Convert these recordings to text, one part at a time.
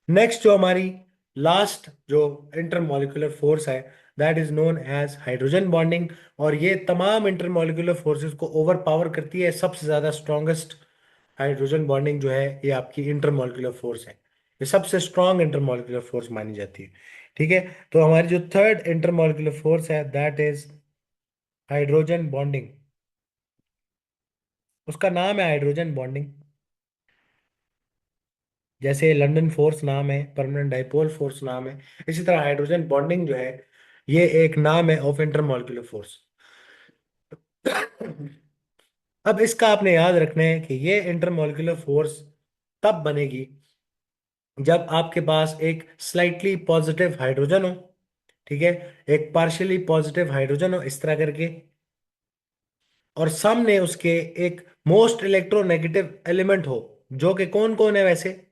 Next जो हमारी last जो इंटरमॉलिक्यूलर फोर्स है, that is known as hydrogen bonding. और ये तमाम इंटरमॉलिक्यूलर फोर्सेस को ओवर पावर करती है। सबसे ज्यादा स्ट्रॉन्गेस्ट हाइड्रोजन बॉन्डिंग जो है ये आपकी इंटरमॉलिक्यूलर फोर्स है। ये सबसे स्ट्रॉन्ग इंटरमॉलिक्यूलर फोर्स मानी जाती है। ठीक है। तो हमारी जो थर्ड इंटरमॉलिक्यूलर फोर्स है दैट इज हाइड्रोजन बॉन्डिंग। उसका नाम है हाइड्रोजन बॉन्डिंग। जैसे लंदन फोर्स नाम है, परमानेंट डाइपोल फोर्स नाम है, इसी तरह हाइड्रोजन बॉन्डिंग जो है ये एक नाम है ऑफ इंटरमॉलिक्यूलर फोर्स। अब इसका आपने याद रखना है कि ये इंटरमॉलिक्यूलर फोर्स तब बनेगी जब आपके पास एक स्लाइटली पॉजिटिव हाइड्रोजन हो। ठीक है। एक पार्शियली पॉजिटिव हाइड्रोजन हो इस तरह करके, और सामने उसके एक मोस्ट इलेक्ट्रोनेगेटिव एलिमेंट हो, जो कि कौन कौन है वैसे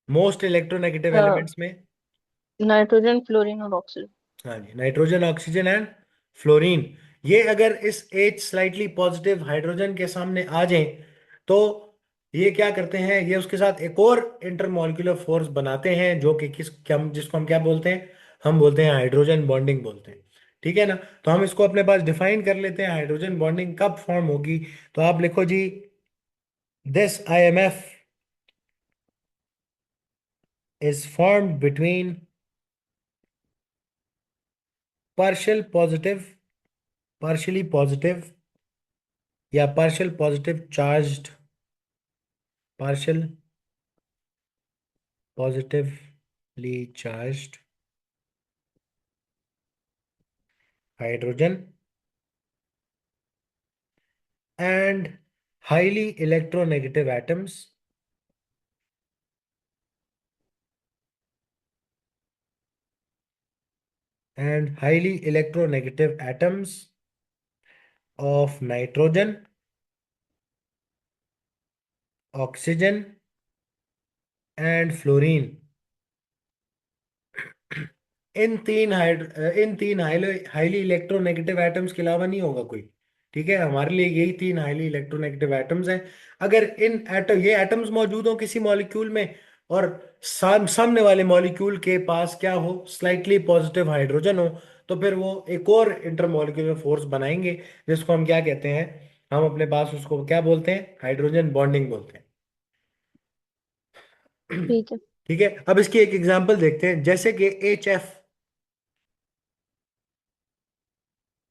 मोस्ट इलेक्ट्रोनेगेटिव एलिमेंट्स में? नाइट्रोजन, फ्लोरीन और ऑक्सीजन। हाँ जी, नाइट्रोजन, ऑक्सीजन एंड फ्लोरीन। ये अगर इस एच स्लाइटली पॉजिटिव हाइड्रोजन के सामने आ जाएं तो ये क्या करते हैं, ये उसके साथ एक और इंटरमॉलिक्यूलर फोर्स बनाते हैं जो कि किस क्या जिसको हम क्या बोलते हैं, हम बोलते हैं हाइड्रोजन बॉन्डिंग बोलते हैं। ठीक है ना। तो हम इसको अपने पास डिफाइन कर लेते हैं, हाइड्रोजन बॉन्डिंग कब फॉर्म होगी। तो आप लिखो जी, this IMF is formed between partial positive, partially positive या partial positive charged, partial positively charged hydrogen and highly electronegative atoms, and highly electronegative atoms of nitrogen, oxygen and fluorine। इन तीन highly electronegative atoms के अलावा नहीं होगा कोई। ठीक है। हमारे लिए यही तीन हाईली इलेक्ट्रोनेगेटिव एटम्स हैं। अगर इन एटम ये एटम्स मौजूद हो किसी मॉलिक्यूल में, और सामने वाले मॉलिक्यूल के पास क्या हो, स्लाइटली पॉजिटिव हाइड्रोजन हो, तो फिर वो एक और इंटरमॉलिक्यूलर फोर्स बनाएंगे जिसको हम क्या कहते हैं, हम अपने पास उसको क्या बोलते हैं, हाइड्रोजन बॉन्डिंग बोलते हैं। ठीक है। ठीक है। अब इसकी एक एग्जांपल देखते हैं, जैसे कि एच एफ।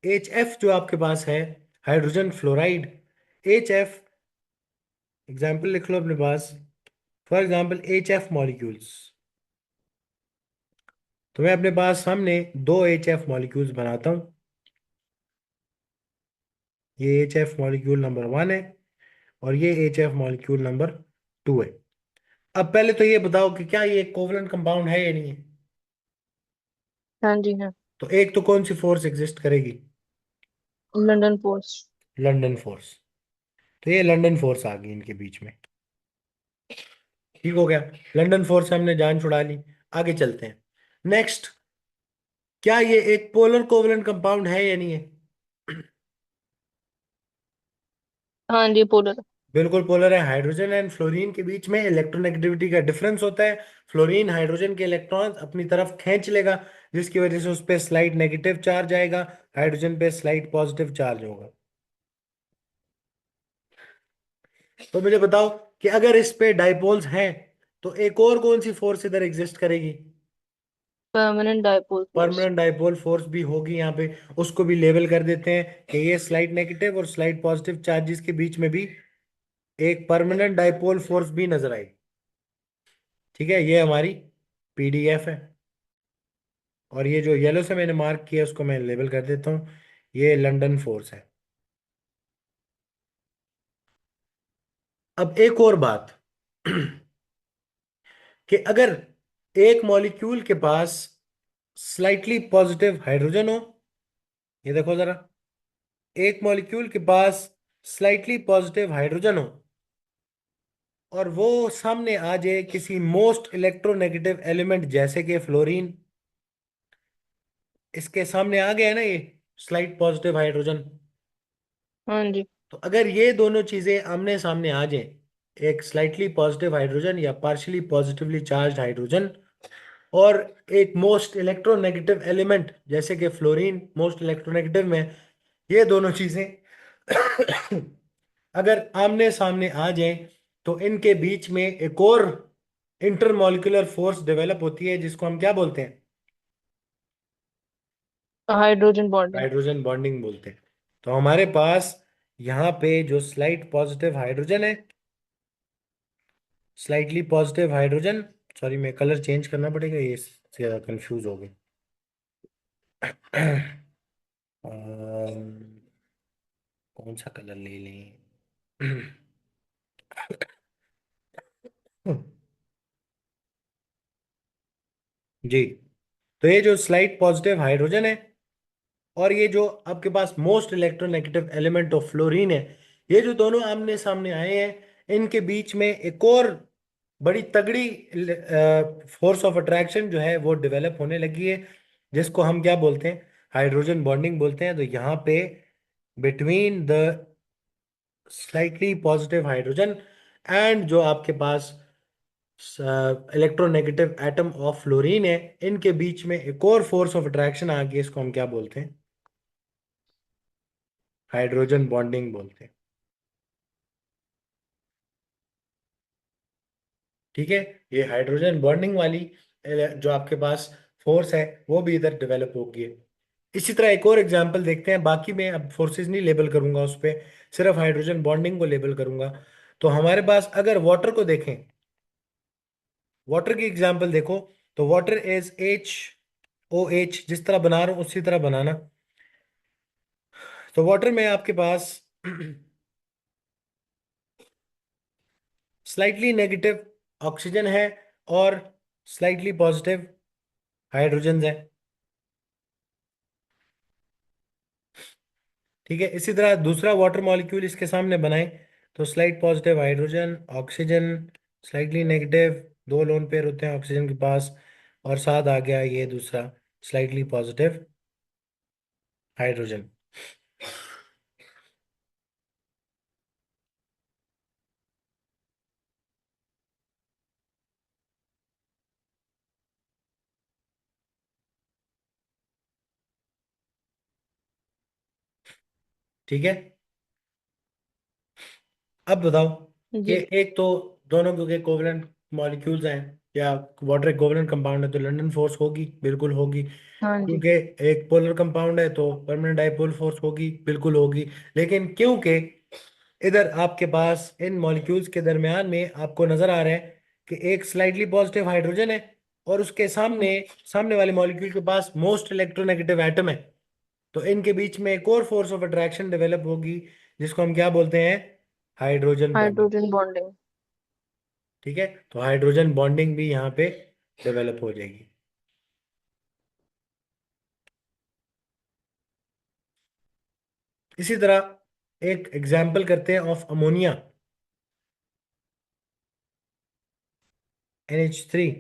एच एफ जो आपके पास है, hydrogen fluoride, H F, example लिख लो अपने पास। For example H F molecules. तो मैं अपने पास सामने दो एच एफ मॉलिक्यूल्स बनाता हूँ। ये H F molecule number one है और ये H F molecule number two है। अब पहले तो ये बताओ कि क्या ये कोवलेंट कंपाउंड है या नहीं है। हाँ जी हाँ। तो एक तो कौन सी फोर्स एग्जिस्ट करेगी? London force. London force. तो ये लंदन फोर्स आ गई इनके बीच में। ठीक हो गया। लंदन फोर्स से हमने जान छुड़ा ली। आगे चलते हैं। नेक्स्ट, क्या ये एक पोलर कोवलेंट कंपाउंड है या नहीं है? हाँ जी, पोलर। बिल्कुल पोलर है। हाइड्रोजन एंड फ्लोरीन के बीच में इलेक्ट्रोनेगेटिविटी का डिफरेंस होता है। फ्लोरीन हाइड्रोजन के इलेक्ट्रॉन्स अपनी तरफ खींच लेगा, जिसकी वजह से उस पर स्लाइट नेगेटिव चार्ज आएगा, हाइड्रोजन पे स्लाइट पॉजिटिव चार्ज होगा। तो मुझे बताओ कि अगर इस पे डाइपोल्स हैं तो एक और कौन सी फोर्स इधर एग्जिस्ट करेगी? Permanent dipole force. Permanent dipole force भी होगी यहाँ पे। उसको भी लेबल कर देते हैं कि ये स्लाइट नेगेटिव और स्लाइट पॉजिटिव चार्जेस के बीच में भी एक परमानेंट डाइपोल फोर्स भी नजर आई। ठीक है। ये हमारी पीडीएफ है। और ये जो येलो से मैंने मार्क किया उसको मैं लेबल कर देता हूँ, ये लंदन फोर्स है। अब एक और बात कि अगर एक मॉलिक्यूल के पास स्लाइटली पॉजिटिव हाइड्रोजन हो, ये देखो जरा, एक मॉलिक्यूल के पास स्लाइटली पॉजिटिव हाइड्रोजन हो और वो सामने आ जाए किसी मोस्ट इलेक्ट्रोनेगेटिव एलिमेंट जैसे कि फ्लोरीन, इसके सामने आ गया है ना ये स्लाइट पॉजिटिव हाइड्रोजन। हाँ जी। तो अगर ये दोनों चीजें आमने सामने आ जाएं, एक स्लाइटली पॉजिटिव हाइड्रोजन या पार्शियली पॉजिटिवली चार्ज हाइड्रोजन, और एक मोस्ट इलेक्ट्रोनेगेटिव एलिमेंट जैसे कि फ्लोरीन मोस्ट इलेक्ट्रोनेगेटिव में, ये दोनों चीजें अगर आमने सामने आ जाएं तो इनके बीच में एक और इंटरमॉलिक्यूलर फोर्स डेवलप होती है जिसको हम क्या बोलते हैं? Hydrogen bonding. हाइड्रोजन बॉन्डिंग बोलते हैं। तो हमारे पास यहाँ पे जो स्लाइट पॉजिटिव हाइड्रोजन है, स्लाइटली पॉजिटिव हाइड्रोजन, सॉरी मैं कलर चेंज करना पड़ेगा, ये ज्यादा कंफ्यूज हो गए। कौन सा कलर ले लें? जी, तो ये जो स्लाइट पॉजिटिव हाइड्रोजन है और ये जो आपके पास most electronegative element of fluorine है, ये जो दोनों आमने सामने आए हैं, इनके बीच में एक और बड़ी तगड़ी फोर्स ऑफ अट्रैक्शन जो है वो डेवलप होने लगी है, जिसको हम क्या बोलते हैं? हाइड्रोजन बॉन्डिंग बोलते हैं। तो यहाँ पे between the slightly positive hydrogen and जो आपके पास इलेक्ट्रोनेगेटिव एटम ऑफ फ्लोरीन है, इनके बीच में एक और फोर्स ऑफ अट्रैक्शन आ गई, इसको हम क्या बोलते हैं? हाइड्रोजन बॉन्डिंग बोलते हैं। ठीक है, ये हाइड्रोजन बॉन्डिंग वाली जो आपके पास फोर्स है वो भी इधर डेवलप होगी। इसी तरह एक और एग्जांपल देखते हैं, बाकी मैं अब फोर्सेस नहीं लेबल करूंगा उस पे, सिर्फ हाइड्रोजन बॉन्डिंग को लेबल करूंगा। तो हमारे पास अगर वाटर को देखें, वाटर की एग्जांपल देखो, तो वाटर इज HOH, जिस तरह बना रहा हूं उसी तरह बनाना। तो वाटर में आपके पास स्लाइटली नेगेटिव ऑक्सीजन है और स्लाइटली पॉजिटिव हाइड्रोजन है। ठीक है, इसी तरह दूसरा वाटर मॉलिक्यूल इसके सामने बनाएं, तो slight positive hydrogen, oxygen, slightly negative, दो लोन पेयर होते हैं ऑक्सीजन के पास, और साथ आ गया ये दूसरा स्लाइटली पॉजिटिव हाइड्रोजन। ठीक है, अब बताओ कि जी। एक तो दोनों के कोवलेंट मॉलिक्यूल्स हैं, या वाटर एक कोवलेंट कंपाउंड है, तो लंदन फोर्स होगी, बिल्कुल होगी। हाँ जी। क्योंकि एक पोलर कंपाउंड है तो परमानेंट डाइपोल फोर्स होगी, बिल्कुल होगी। लेकिन क्योंकि इधर आपके पास इन मॉलिक्यूल्स के दरमियान में आपको नजर आ रहा है कि एक स्लाइटली पॉजिटिव हाइड्रोजन है और उसके सामने सामने वाले मॉलिक्यूल के पास मोस्ट इलेक्ट्रोनेगेटिव एटम है, तो इनके बीच में एक और फोर्स ऑफ अट्रैक्शन डेवलप होगी, जिसको हम क्या बोलते हैं? Hydrogen bonding. Hydrogen bonding. ठीक है, तो हाइड्रोजन बॉन्डिंग भी यहाँ पे डेवलप हो जाएगी। इसी तरह एक एग्जाम्पल करते हैं ऑफ अमोनिया, NH3।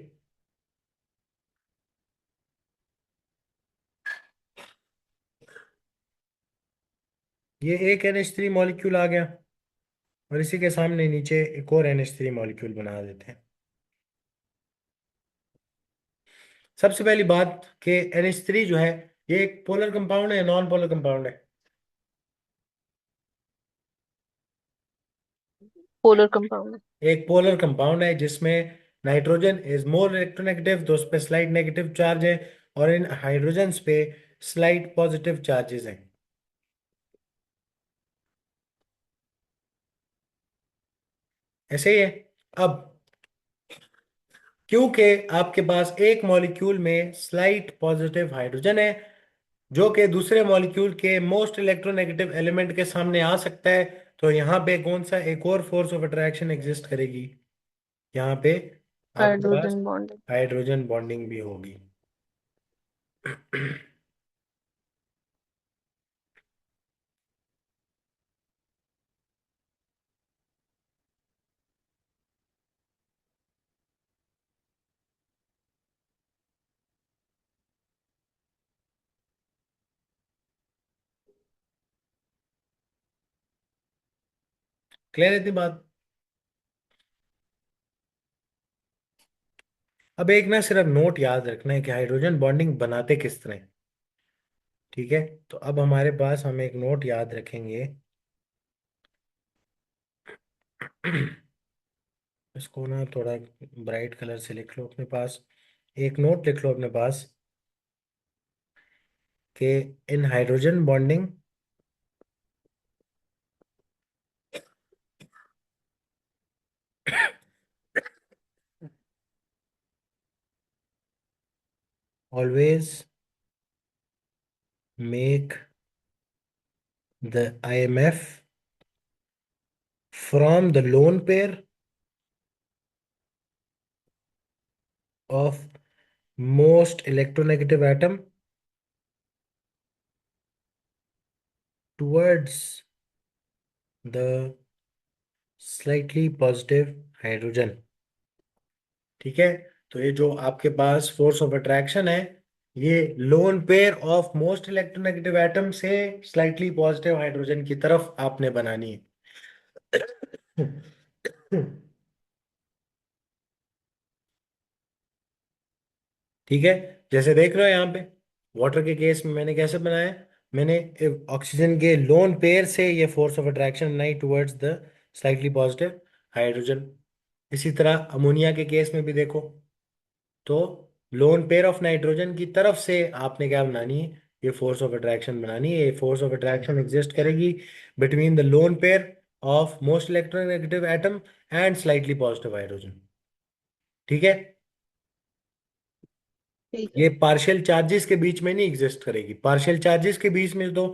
ये एक NH3 मॉलिक्यूल आ गया और इसी के सामने नीचे एक और NH3 मॉलिक्यूल बना देते हैं। सबसे पहली बात कि NH3 जो है, ये एक पोलर कंपाउंड है या नॉन पोलर कंपाउंड है? Polar compound. एक पोलर कंपाउंड है जिसमें नाइट्रोजन इज मोर इलेक्ट्रोनेगेटिव, तो उस पर स्लाइट नेगेटिव चार्ज है, और इन हाइड्रोजन्स पे स्लाइट पॉजिटिव चार्जेस हैं। ऐसे ही है। अब क्योंकि आपके पास एक मॉलिक्यूल में स्लाइट पॉजिटिव हाइड्रोजन है जो कि दूसरे मॉलिक्यूल के मोस्ट इलेक्ट्रोनेगेटिव एलिमेंट के सामने आ सकता है, तो यहाँ पे कौन सा एक और फोर्स ऑफ अट्रैक्शन एग्जिस्ट करेगी? यहाँ पे आपके पास हाइड्रोजन बॉन्डिंग। हाइड्रोजन बॉन्डिंग भी होगी। क्लियर है इतनी बात? अब एक ना सिर्फ नोट याद रखना है कि हाइड्रोजन बॉन्डिंग बनाते किस तरह हैं। ठीक है, तो अब हमारे पास हम एक नोट याद रखेंगे। इसको ना थोड़ा ब्राइट कलर से लिख लो अपने पास। एक नोट लिख लो अपने पास कि in hydrogen bonding always make the IMF from the lone pair of most electronegative atom towards the slightly positive hydrogen. ठीक है, तो ये जो आपके पास फोर्स ऑफ अट्रैक्शन है, ये loan pair of most electronegative atom से स्लाइटली पॉजिटिव हाइड्रोजन की तरफ आपने बनानी है। ठीक है, जैसे देख रहे हो यहाँ पे वाटर के केस में मैंने कैसे बनाया। मैंने ऑक्सीजन के लोन पेयर से ये फोर्स ऑफ अट्रैक्शन बनाई towards the slightly positive hydrogen. इसी तरह अमोनिया के केस में भी देखो, तो लोन पेयर ऑफ नाइट्रोजन की तरफ से आपने क्या बनानी है, ये फोर्स ऑफ अट्रैक्शन बनानी है। ये फोर्स ऑफ अट्रैक्शन एग्जिस्ट करेगी between the lone pair of most electronegative atom and slightly positive hydrogen. ठीक है, ठीक है। ये पार्शियल चार्जेस के बीच में नहीं एग्जिस्ट करेगी। पार्शियल चार्जेस के बीच में तो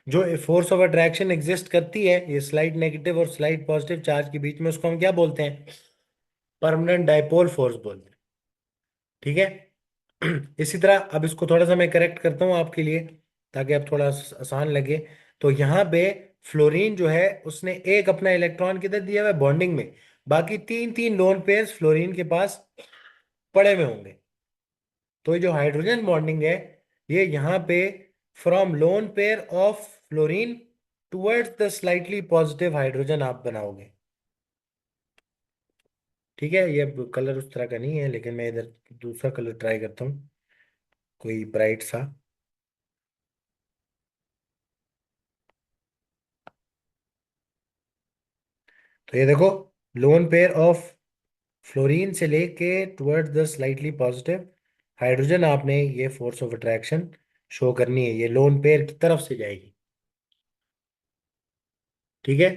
जो फोर्स ऑफ अट्रैक्शन एग्जिस्ट करती है, ये स्लाइट नेगेटिव और स्लाइट पॉजिटिव चार्ज के बीच में, उसको हम क्या बोलते हैं, परमानेंट डाइपोल फोर्स बोलते हैं। ठीक है। इसी तरह अब इसको थोड़ा सा मैं करेक्ट करता हूँ आपके लिए, ताकि अब थोड़ा आसान लगे। तो यहाँ पे फ्लोरीन जो है उसने एक अपना इलेक्ट्रॉन किधर दिया हुआ है, बॉन्डिंग में। बाकी तीन तीन लोन पेयर्स फ्लोरीन के पास पड़े हुए होंगे। तो ये जो हाइड्रोजन बॉन्डिंग है, ये यहाँ पे from loan pair of fluorine towards the slightly positive hydrogen आप बनाओगे। ठीक है, ये कलर उस तरह का नहीं है, लेकिन मैं इधर दूसरा कलर ट्राई करता हूँ, कोई ब्राइट सा। तो ये देखो, लोन पेयर ऑफ फ्लोरीन से लेके towards the slightly positive hydrogen आपने ये फोर्स ऑफ अट्रैक्शन शो करनी है, ये लोन पेयर की तरफ से जाएगी। ठीक है,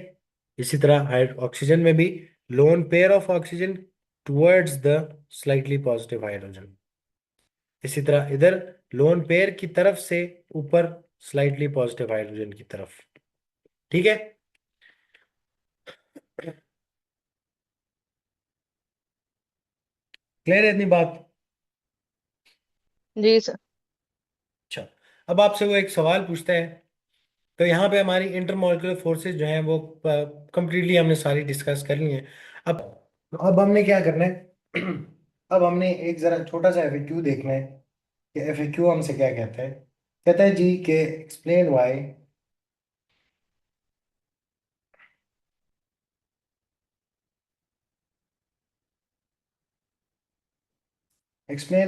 इसी तरह ऑक्सीजन में भी loan pair of oxygen towards the slightly positive hydrogen. इसी तरह इधर लोन पेयर की तरफ से ऊपर स्लाइटली पॉजिटिव हाइड्रोजन की तरफ। ठीक है, क्लियर है इतनी बात। जी सर। अच्छा, अब आपसे वो एक सवाल पूछता है। तो यहाँ पे हमारी इंटरमॉलिक्यूलर फोर्सेस जो हैं वो कंप्लीटली हमने सारी डिस्कस कर ली हैं। अब अब हमने क्या करना है। अब हमने एक जरा छोटा सा एफएक्यू देखना है कि एफएक्यू हमसे क्या कहता है। कहता है जी कि explain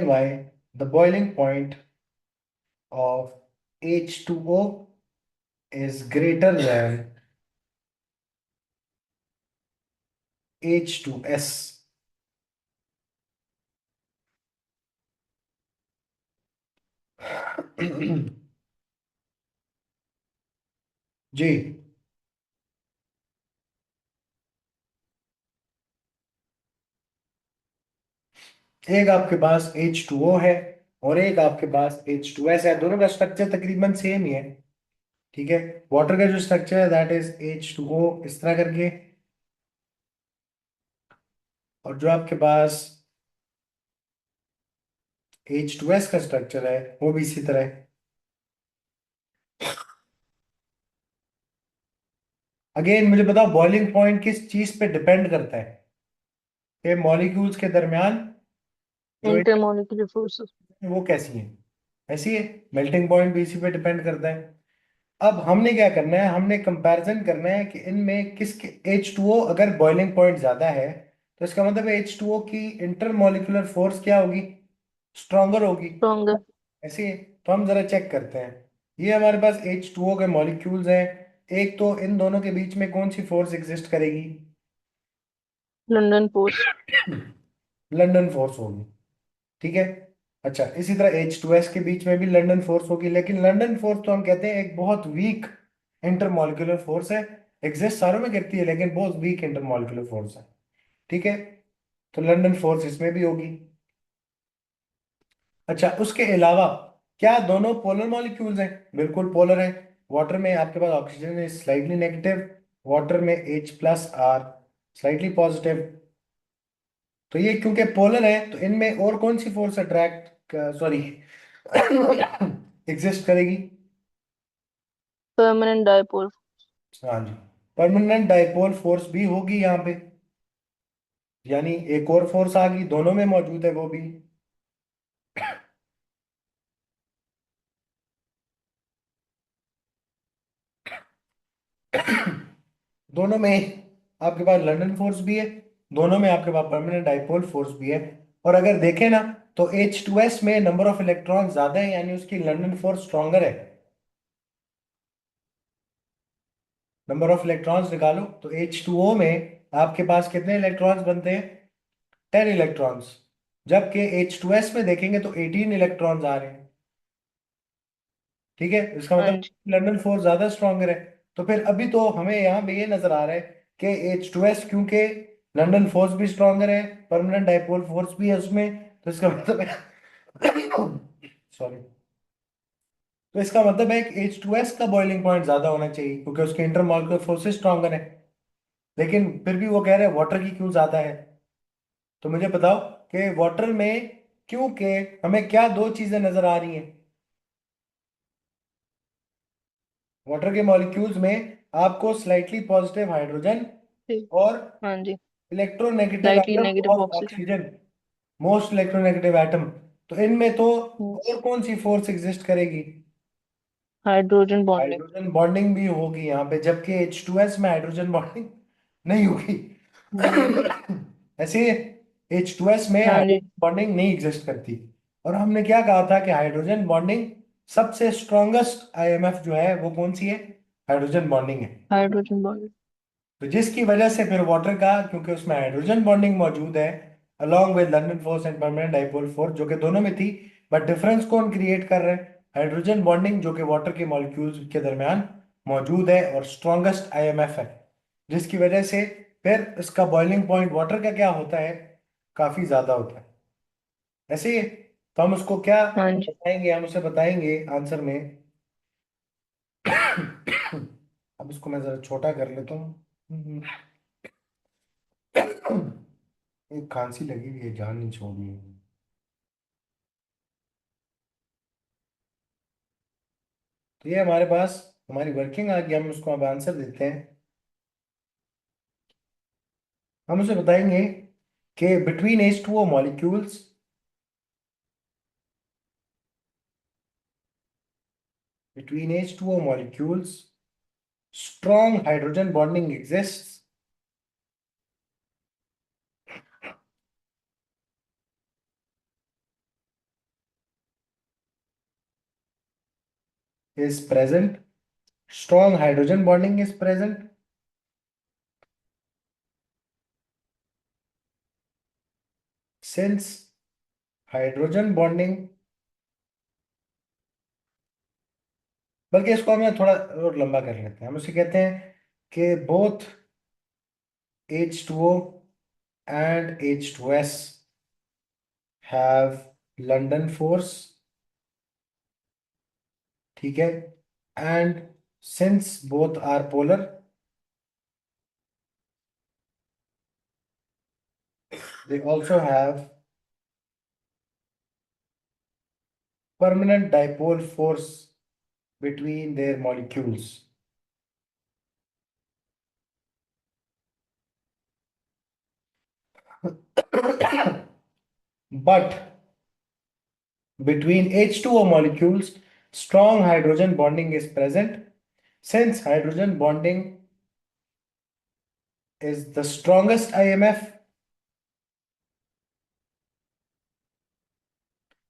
why the boiling point of H2O is greater than H2S। जी, एक आपके पास H2O है और एक आपके पास H2S है, दोनों का स्ट्रक्चर तकरीबन सेम ही है। ठीक है, वाटर का जो स्ट्रक्चर है दैट इज H2O इस तरह करके, और जो आपके पास H2S का स्ट्रक्चर है वो भी इसी तरह है। अगेन मुझे बताओ, बॉइलिंग पॉइंट किस चीज पे डिपेंड करता है, ये मॉलिक्यूल्स के दरमियान जो इंटरमोलिकुलर फोर्सेस। वो कैसी है, ऐसी है। मेल्टिंग पॉइंट भी इसी पे डिपेंड करता है। अब हमने क्या करना है, हमने कंपैरिजन करना है कि इनमें किसके H2O अगर बॉइलिंग पॉइंट ज्यादा है तो इसका मतलब है H2O की इंटरमॉलिक्यूलर फोर्स क्या होगी, स्ट्रॉन्गर होगी। Stronger. ऐसे ही तो हम जरा चेक करते हैं। ये हमारे पास H2O के मॉलिक्यूल्स हैं। एक तो इन दोनों के बीच में कौन सी फोर्स एग्जिस्ट करेगी? London force. लंदन फोर्स होगी। ठीक है। अच्छा, इसी तरह H2S के बीच में भी लंदन फोर्स होगी, लेकिन लंदन फोर्स तो हम कहते हैं एक बहुत वीक इंटरमॉलिक्यूलर फोर्स है। एग्जिस्ट सारों में करती है लेकिन बहुत वीक इंटरमॉलिक्यूलर फोर्स है। ठीक है। तो लंदन फोर्स इसमें भी होगी। अच्छा, उसके अलावा क्या दोनों पोलर मॉलिक्यूल्स हैं? बिल्कुल पोलर है। वाटर में आपके पास oxygen is slightly negative, water में H+R स्लाइटली पॉजिटिव। तो ये क्योंकि पोलर है तो इनमें और कौन सी फोर्स अट्रैक्ट, सॉरी, एग्जिस्ट करेगी? Permanent dipole. हाँ जी, परमानेंट डाइपोल फोर्स भी होगी यहाँ पे। यानी एक और फोर्स आ गई, दोनों में मौजूद है वो भी। दोनों में आपके पास लंदन फोर्स भी है, दोनों में आपके पास परमानेंट डाइपोल फोर्स भी है। और अगर देखें ना तो H2S में नंबर ऑफ इलेक्ट्रॉन ज्यादा है, यानी उसकी लंदन फोर्स स्ट्रॉन्गर है। नंबर ऑफ इलेक्ट्रॉन्स निकालो तो H2O में आपके पास कितने इलेक्ट्रॉन्स बनते हैं? 10 इलेक्ट्रॉन्स। जबकि H2S में देखेंगे तो 18 इलेक्ट्रॉन्स आ रहे हैं। ठीक है, इसका हाँ मतलब जी. लंदन फोर्स ज्यादा स्ट्रॉन्गर है। तो फिर अभी तो हमें यहाँ पे ये नजर आ रहा है कि H2S क्योंकि लंदन फोर्स भी स्ट्रॉन्गर है, परमानेंट डाइपोल फोर्स भी है उसमें, तो इसका मतलब है सॉरी, तो इसका मतलब है कि H2S का बॉइलिंग पॉइंट ज्यादा होना चाहिए क्योंकि उसके इंटरमॉलिक्यूलर फोर्सेस स्ट्रॉन्गर है। लेकिन फिर भी वो कह रहे हैं वाटर की क्यों ज्यादा है। तो मुझे बताओ कि वाटर में क्योंकि हमें क्या दो चीजें नजर आ रही हैं? वाटर के मॉलिक्यूल्स में आपको स्लाइटली पॉजिटिव हाइड्रोजन ठीक. और हाँ जी. Electronegative Slightly atom negative of oxygen. Oxygen, most electronegative atom. तो इनमें तो Hmm. और कौन सी फोर्स एग्जिस्ट करेगी? Hydrogen bonding. हाइड्रोजन बॉन्डिंग भी होगी यहाँ पे, जबकि H2S में हाइड्रोजन बॉन्डिंग नहीं होगी। नहीं. ऐसे H2S में हाँ जी. हाइड्रोजन बॉन्डिंग नहीं एग्जिस्ट करती। और हमने क्या कहा था कि हाइड्रोजन बॉन्डिंग सबसे स्ट्रॉन्गेस्ट आईएमएफ जो है वो कौन सी है? हाइड्रोजन बॉन्डिंग है। Hydrogen bonding. तो जिसकी वजह से फिर वाटर का, क्योंकि उसमें हाइड्रोजन बॉन्डिंग मौजूद है along with London force and permanent dipole force, जो कि दोनों में थी, बट डिफरेंस कौन क्रिएट कर रहे हैं? हाइड्रोजन बॉन्डिंग, जो कि वाटर के मॉलिक्यूल्स के दरमियान मौजूद है और स्ट्रॉन्गेस्ट आईएमएफ है। जिसकी वजह से फिर इसका बॉइलिंग पॉइंट वाटर का क्या होता है? काफी ज्यादा होता है। ऐसे ही तो हम उसको क्या हाँ जी. बताएंगे, हम उसे बताएंगे आंसर में। अब इसको मैं जरा छोटा कर लेता हूँ। एक खांसी लगी हुई है, जान नहीं छोड़ रही है। तो ये हमारे पास हमारी वर्किंग आ गई, हम उसको अब आंसर देते हैं। हम उसे बताएंगे कि between H2O molecules, between H2O molecules, strong hydrogen bonding exists, is present. Strong hydrogen bonding is present since hydrogen bonding, बल्कि इसको हमें थोड़ा और लंबा कर लेते हैं, हम उसे कहते हैं कि both H2O and H2S have London force। ठीक है। And since both are polar, they also have permanent dipole force between their molecules। But between H2O molecules, strong hydrogen bonding is present. Since hydrogen bonding is the strongest IMF,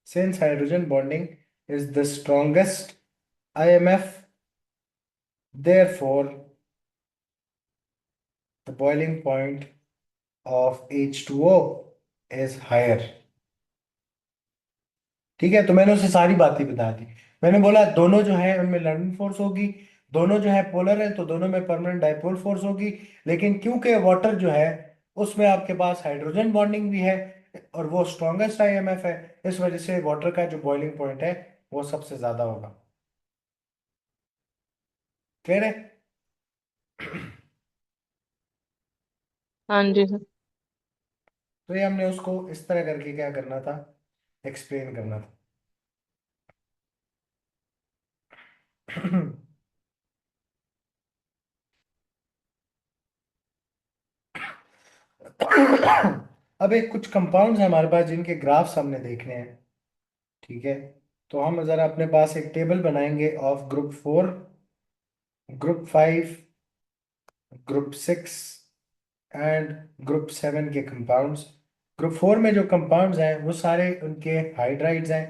Since hydrogen bonding is the strongest IMF, therefore the boiling point of H2O is higher. ठीक है, तो मैंने उसे सारी बातें बता दी। मैंने बोला दोनों जो है उनमें लंडन फोर्स होगी, दोनों जो है पोलर है तो दोनों में परमानेंट डाइपोल फोर्स होगी। लेकिन क्योंकि वाटर जो है उसमें आपके पास हाइड्रोजन बॉन्डिंग भी है और वो स्ट्रॉन्गेस्ट आईएमएफ है, इस वजह से वाटर का जो बॉइलिंग पॉइंट है वो सबसे ज्यादा होगा। क्लियर है? हाँ जी सर। तो ये हमने उसको इस तरह करके क्या करना था, एक्सप्लेन करना था। अब एक कुछ कंपाउंड्स हैं हमारे पास जिनके ग्राफ्स हमने देखने हैं। ठीक है, तो हम जरा अपने पास एक टेबल बनाएंगे of group 4, group 5, group 6 and group 7 के कंपाउंड्स। ग्रुप 4 में जो कंपाउंड्स हैं वो सारे उनके हाइड्राइड्स हैं।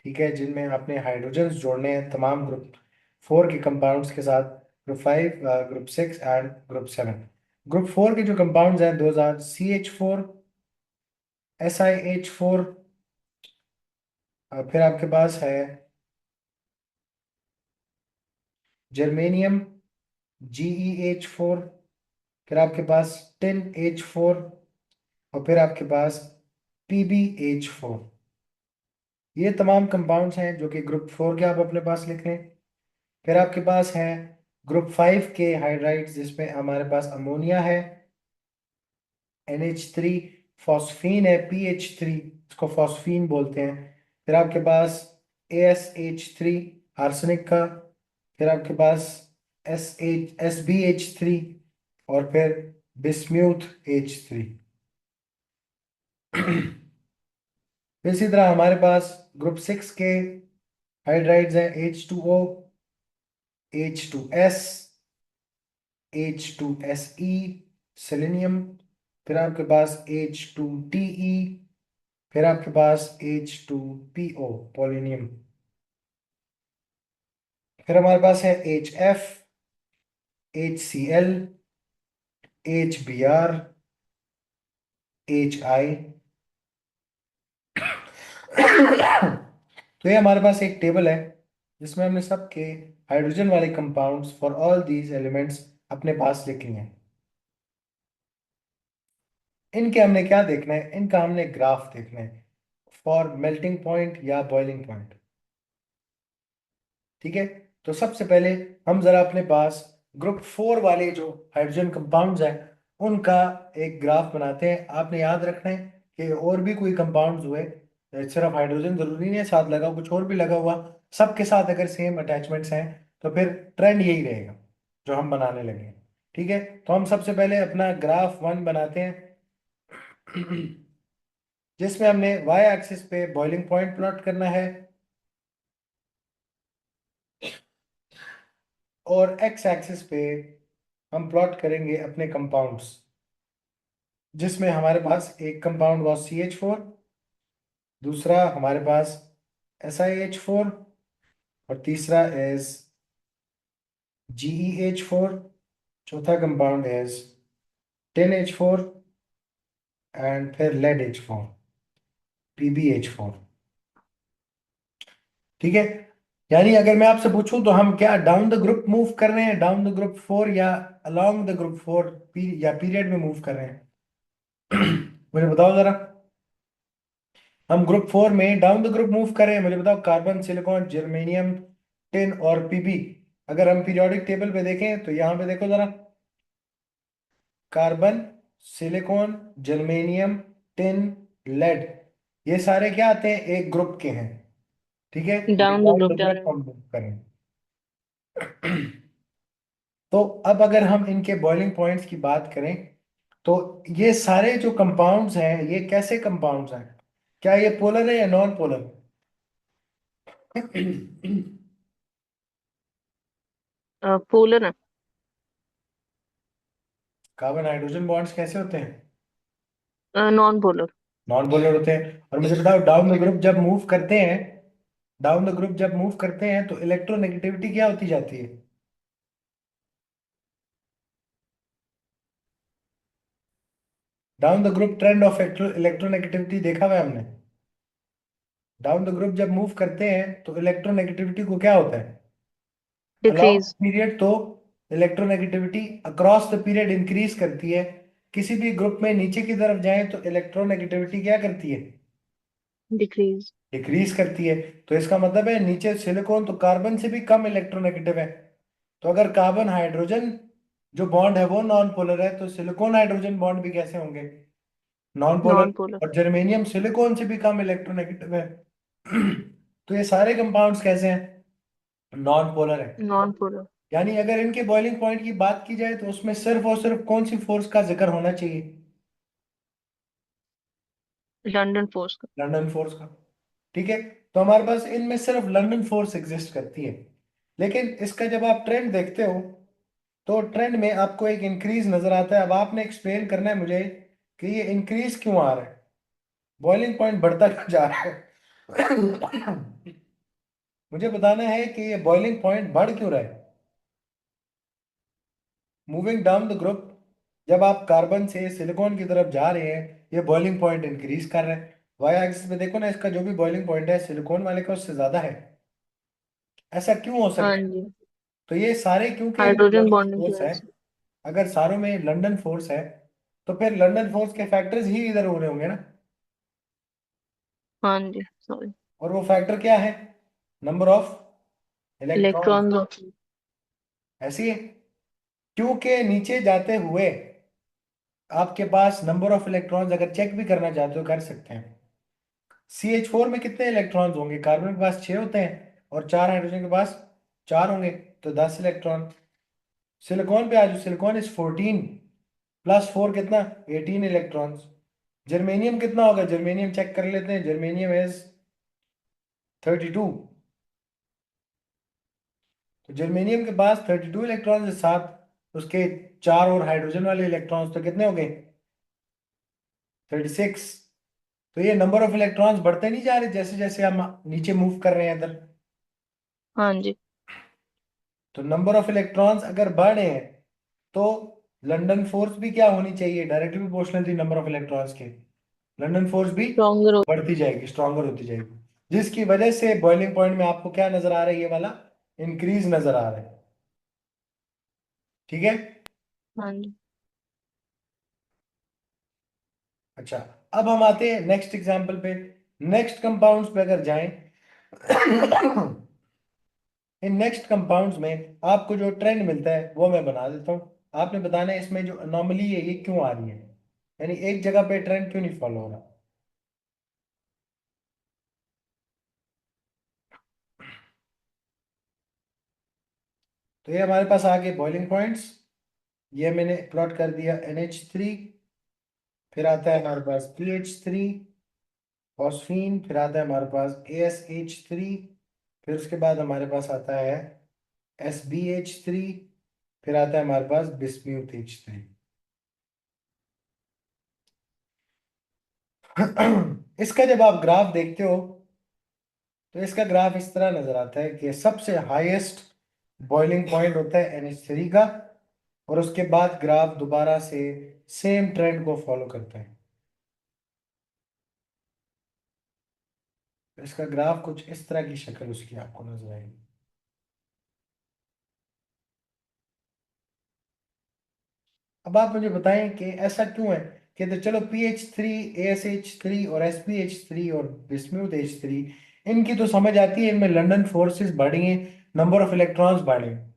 ठीक है, जिनमें आपने हाइड्रोजन्स जोड़ने हैं तमाम ग्रुप 4 के कंपाउंड्स के साथ, group 5, group 6 and group 7। Group 4 के जो कंपाउंड्स हैं दोज आर CH4, SiH4, फिर आपके पास है जर्मेनियम, GeH4, फिर आपके पास टिन H4, और फिर आपके पास PbH4। ये तमाम कंपाउंड्स हैं जो कि ग्रुप 4 के आप अपने पास लिख लें। फिर आपके पास है ग्रुप 5 के हाइड्राइड्स जिसमें हमारे पास अमोनिया है, NH3, फॉस्फीन है PH3, इसको फॉस्फीन बोलते हैं। फिर आपके पास AsH3, आर्सेनिक का। फिर आपके पास SbH3, और फिर बिस्म्यूथ H3। इसी तरह हमारे पास ग्रुप 6 के हाइड्राइड्स हैं H2O, H2S, H2Se, सेलेनियम। फिर आपके पास H2Te, फिर आपके पास H2PO, पोलोनियम। फिर हमारे पास है HF, HCl, HBr, HI। तो ये हमारे पास एक टेबल है जिसमें हमने सबके हाइड्रोजन वाले compounds for all these elements अपने पास लिख लिए हैं। इनके हमने क्या देखना है, इनका हमने ग्राफ देखना है फॉर मेल्टिंग पॉइंट या बॉइलिंग पॉइंट। ठीक है, तो सबसे पहले हम जरा अपने पास ग्रुप 4 वाले जो हाइड्रोजन कंपाउंड्स हैं उनका एक ग्राफ बनाते हैं। आपने याद रखना है कि और भी कोई कंपाउंड्स हुए, सिर्फ हाइड्रोजन जरूरी नहीं है साथ लगा हो, कुछ और भी लगा हुआ, सबके साथ अगर सेम अटैचमेंट्स हैं तो फिर ट्रेंड यही रहेगा जो हम बनाने लगे हैं। ठीक है, तो हम सबसे पहले अपना ग्राफ 1 बनाते हैं जिसमें हमने वाई एक्सिस पे बॉइलिंग पॉइंट प्लॉट करना है और एक्स एक्सिस पे हम प्लॉट करेंगे अपने कंपाउंड्स, जिसमें हमारे पास एक कंपाउंड was CH4, दूसरा हमारे पास SiH4, और तीसरा इज GeH4, चौथा compound is tin H4, and फिर lead H4, PbH4। ठीक है, यानी अगर मैं आपसे पूछूं तो हम क्या डाउन द ग्रुप मूव कर रहे हैं, डाउन द ग्रुप 4, या अलोंग द ग्रुप 4 या पीरियड में मूव कर रहे हैं? मुझे बताओ जरा। हम ग्रुप 4 में डाउन द ग्रुप मूव कर रहे हैं, मुझे बताओ कार्बन, सिलिकॉन, जर्मेनियम, टिन और Pb। अगर हम पीरियोडिक टेबल पे देखें तो यहाँ पे देखो जरा, carbon, silicon, germanium, tin, lead, ये सारे क्या आते हैं, एक ग्रुप के हैं। ठीक है, ये down the down group the जा ग्रुप रहे हैं। हम मूव करें। तो अब अगर हम इनके बॉइलिंग पॉइंट्स की बात करें तो ये सारे जो कंपाउंड्स हैं ये कैसे कंपाउंड्स हैं, क्या ये पोलर है या नॉन पोलर? पोलर है। कार्बन हाइड्रोजन बॉन्ड्स कैसे होते हैं? Non polar. नॉन पोलर होते हैं। और मुझे बताओ, डाउन द ग्रुप जब मूव करते हैं, डाउन द ग्रुप जब मूव करते हैं तो इलेक्ट्रोनेगेटिविटी क्या होती जाती है? Down the group trend of electronegativity देखा हुआ है हमने। डाउन द ग्रुप जब मूव करते हैं तो इलेक्ट्रोनेगेटिविटी को क्या होता है? Along decrease. पीरियड तो electronegativity across the period increase करती है। किसी भी ग्रुप में नीचे की तरफ जाएं तो इलेक्ट्रोनेगेटिविटी क्या करती है? डिक्रीज। डिक्रीज करती है। तो इसका मतलब है नीचे सिलिकॉन तो कार्बन से भी कम इलेक्ट्रोनेगेटिव है। तो अगर कार्बन हाइड्रोजन जो बॉन्ड है वो नॉन पोलर है, तो सिलिकॉन हाइड्रोजन बॉन्ड भी कैसे होंगे? Non polar. Non polar. और जर्मेनियम सिलिकॉन से भी कम इलेक्ट्रोनेगेटिव है। तो ये सारे कंपाउंड्स कैसे हैं? नॉन पोलर है। Non polar. यानी अगर इनके बॉइलिंग पॉइंट की बात की जाए तो उसमें सिर्फ और सिर्फ कौन सी फोर्स का जिक्र होना चाहिए? लंदन फोर्स का। लंदन फोर्स का। ठीक है। तो हमारे पास इनमें सिर्फ लंदन फोर्स एग्जिस्ट करती है। लेकिन इसका जब आप ट्रेंड देखते हो तो ट्रेंड में आपको एक इंक्रीज नजर आता है। अब आपने एक्सप्लेन करना है मुझे कि ये इंक्रीज क्यों आ रहा है, बॉइलिंग पॉइंट बढ़ता क्यों जा रहा है। मुझे बताना है कि ये बॉइलिंग पॉइंट बढ़ क्यों रहा है। मूविंग डाउन द ग्रुप, जब आप कार्बन से सिलिकॉन की तरफ जा रहे हैं, ये बॉइलिंग पॉइंट इंक्रीज कर रहे हैं। वाई एक्सिस पे देखो ना, इसका जो भी बॉइलिंग पॉइंट है सिलिकॉन वाले का उससे ज्यादा है। ऐसा क्यों हो हाँ सकता है? जी। तो ये सारे क्योंकि हाइड्रोजन लंदन बॉन्डिंग की फोर्स वजह है। से। अगर सारों में लंदन फोर्स है तो फिर लंदन फोर्स के फैक्टर्स ही इधर हो रहे होंगे ना। हाँ जी, सॉरी। और वो फैक्टर क्या है? Number of electron. इलेक्ट्रॉन। ऐसी है। क्योंकि नीचे जाते हुए आपके पास नंबर ऑफ इलेक्ट्रॉन्स अगर चेक भी करना चाहते हो कर सकते हैं। CH4 में कितने इलेक्ट्रॉन्स होंगे? कार्बन के पास 6 होते हैं और 4 हाइड्रोजन के पास 4 होंगे, तो 10 इलेक्ट्रॉन। सिलिकॉन पे आ जाओ, सिलिकॉन इज 14 प्लस 4 कितना? 18 इलेक्ट्रॉन्स। जर्मेनियम कितना होगा? जर्मेनियम चेक कर लेते हैं। Germanium is 32। तो जर्मेनियम के पास 32 इलेक्ट्रॉन्स के साथ उसके 4 और हाइड्रोजन वाले इलेक्ट्रॉन्स, तो कितने हो गए? 36। तो ये नंबर ऑफ इलेक्ट्रॉन्स बढ़ते नहीं जा रहे जैसे जैसे हम नीचे मूव कर रहे हैं इधर? हाँ जी। तो नंबर ऑफ इलेक्ट्रॉन्स अगर बढ़ रहे हैं तो लंदन फोर्स भी क्या होनी चाहिए? डायरेक्टली प्रोपोर्शनल थी नंबर ऑफ इलेक्ट्रॉन्स के। लंदन फोर्स भी स्ट्रॉन्गर हो। बढ़ती जाएगी, स्ट्रांगर होती जाएगी। जिसकी वजह से बॉइलिंग पॉइंट में आपको क्या नजर आ रहा है? ये वाला इंक्रीज नजर आ रहा है। ठीक है। हाँ जी। अच्छा, अब हम आते हैं नेक्स्ट एग्जांपल पे। नेक्स्ट कंपाउंड्स पे अगर जाएं, इन नेक्स्ट कंपाउंड्स में आपको जो ट्रेंड मिलता है वो मैं बना देता हूँ। आपने बताना है इसमें जो अनोमली है ये क्यों आ रही है, यानी एक जगह पे ट्रेंड क्यों नहीं फॉलो हो रहा। तो ये हमारे पास आ गए बॉइलिंग पॉइंट्स। ये मैंने प्लॉट कर दिया NH3। फिर आता है हमारे पास PH3 फॉस्फीन। फिर आता है हमारे पास ASH3। फिर उसके बाद हमारे पास आता है SbH3। फिर आता है हमारे पास बिस्म्यूथ H3। इसका जब आप ग्राफ देखते हो तो इसका ग्राफ इस तरह नजर आता है कि सबसे हाईएस्ट बॉइलिंग पॉइंट होता है NH3 का, और उसके बाद ग्राफ दोबारा से सेम ट्रेंड को फॉलो करता है। तो इसका ग्राफ कुछ इस तरह की शक्ल उसकी आपको नजर आएगी। अब आप मुझे बताएं कि ऐसा क्यों है कि तो चलो PH3, ASH3 और SbH3 और बिस्मुथ H3, इनकी तो समझ आती है, इनमें लंदन फोर्सेस बढ़ी हैं, नंबर ऑफ इलेक्ट्रॉन्स बढ़े हैं।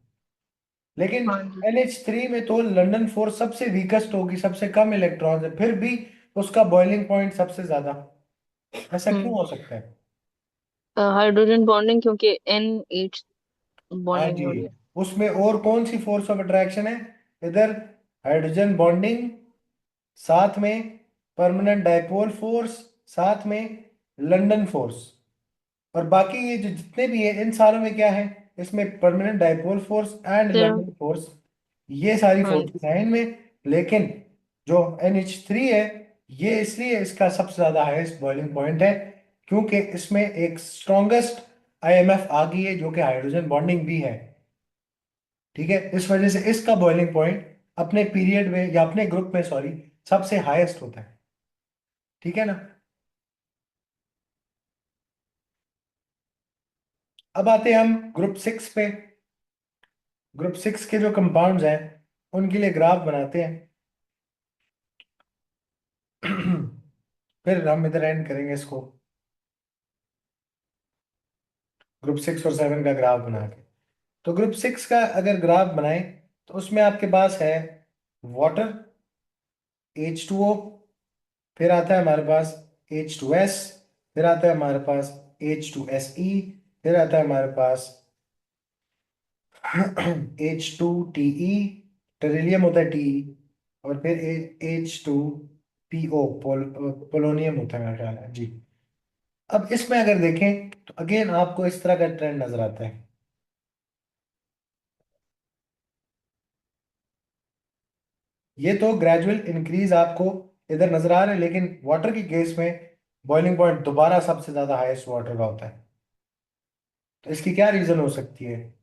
लेकिन हाँ जी। NH3 में तो लंदन फोर्स सबसे वीकेस्ट होगी, सबसे कम इलेक्ट्रॉन्स है, फिर भी उसका बॉइलिंग पॉइंट सबसे ज्यादा। ऐसा क्यों हम्म। हो सकता है? हाइड्रोजन बॉन्डिंग, क्योंकि NH हाँ बॉन्डिंग जी। हो रही है। उसमें और कौन सी फोर्स ऑफ अट्रैक्शन है? इधर हाइड्रोजन बॉन्डिंग, साथ में परमानेंट डाइपोल फोर्स, साथ में लंदन फोर्स। और बाकी ये जो जितने भी है इन सारों में क्या है? इसमें परमानेंट डाइपोल फोर्स एंड सिर्फ। लंदन फोर्स, ये सारी हाँ जी। फोर्सेस हैं इनमें। लेकिन जो NH3 है ये इसलिए इसका सबसे ज्यादा हाईएस्ट बॉइलिंग पॉइंट है क्योंकि इसमें एक स्ट्रॉन्गेस्ट आईएमएफ आ गई है जो कि हाइड्रोजन बॉन्डिंग भी है। ठीक है, इस वजह से इसका बॉइलिंग पॉइंट अपने पीरियड में या अपने ग्रुप में, सॉरी, सबसे हाईएस्ट होता है। ठीक है ना। अब आते हैं हम ग्रुप 6 पे। ग्रुप 6 के जो कंपाउंड्स हैं उनके लिए ग्राफ बनाते हैं। फिर हम इधर एंड करेंगे इसको, ग्रुप 6 और 7 का ग्राफ बना के। तो ग्रुप 6 का अगर ग्राफ बनाएं तो उसमें आपके पास है वाटर, H2O, फिर आता है हमारे पास H2S, फिर आता है हमारे पास H2SE, फिर आता है हमारे पास H2TE, टेरिलियम होता है TE, और फिर H2PO, पोलोनियम होता है मेरा ख्याल है जी। अब इसमें अगर देखें तो अगेन आपको इस तरह का ट्रेंड नजर आता है। ये तो ग्रेजुअल इंक्रीज आपको इधर नजर आ रहा है, लेकिन वाटर की केस में बॉइलिंग पॉइंट दोबारा सबसे ज्यादा हाईएस्ट वाटर का होता है। तो इसकी क्या रीजन हो सकती है?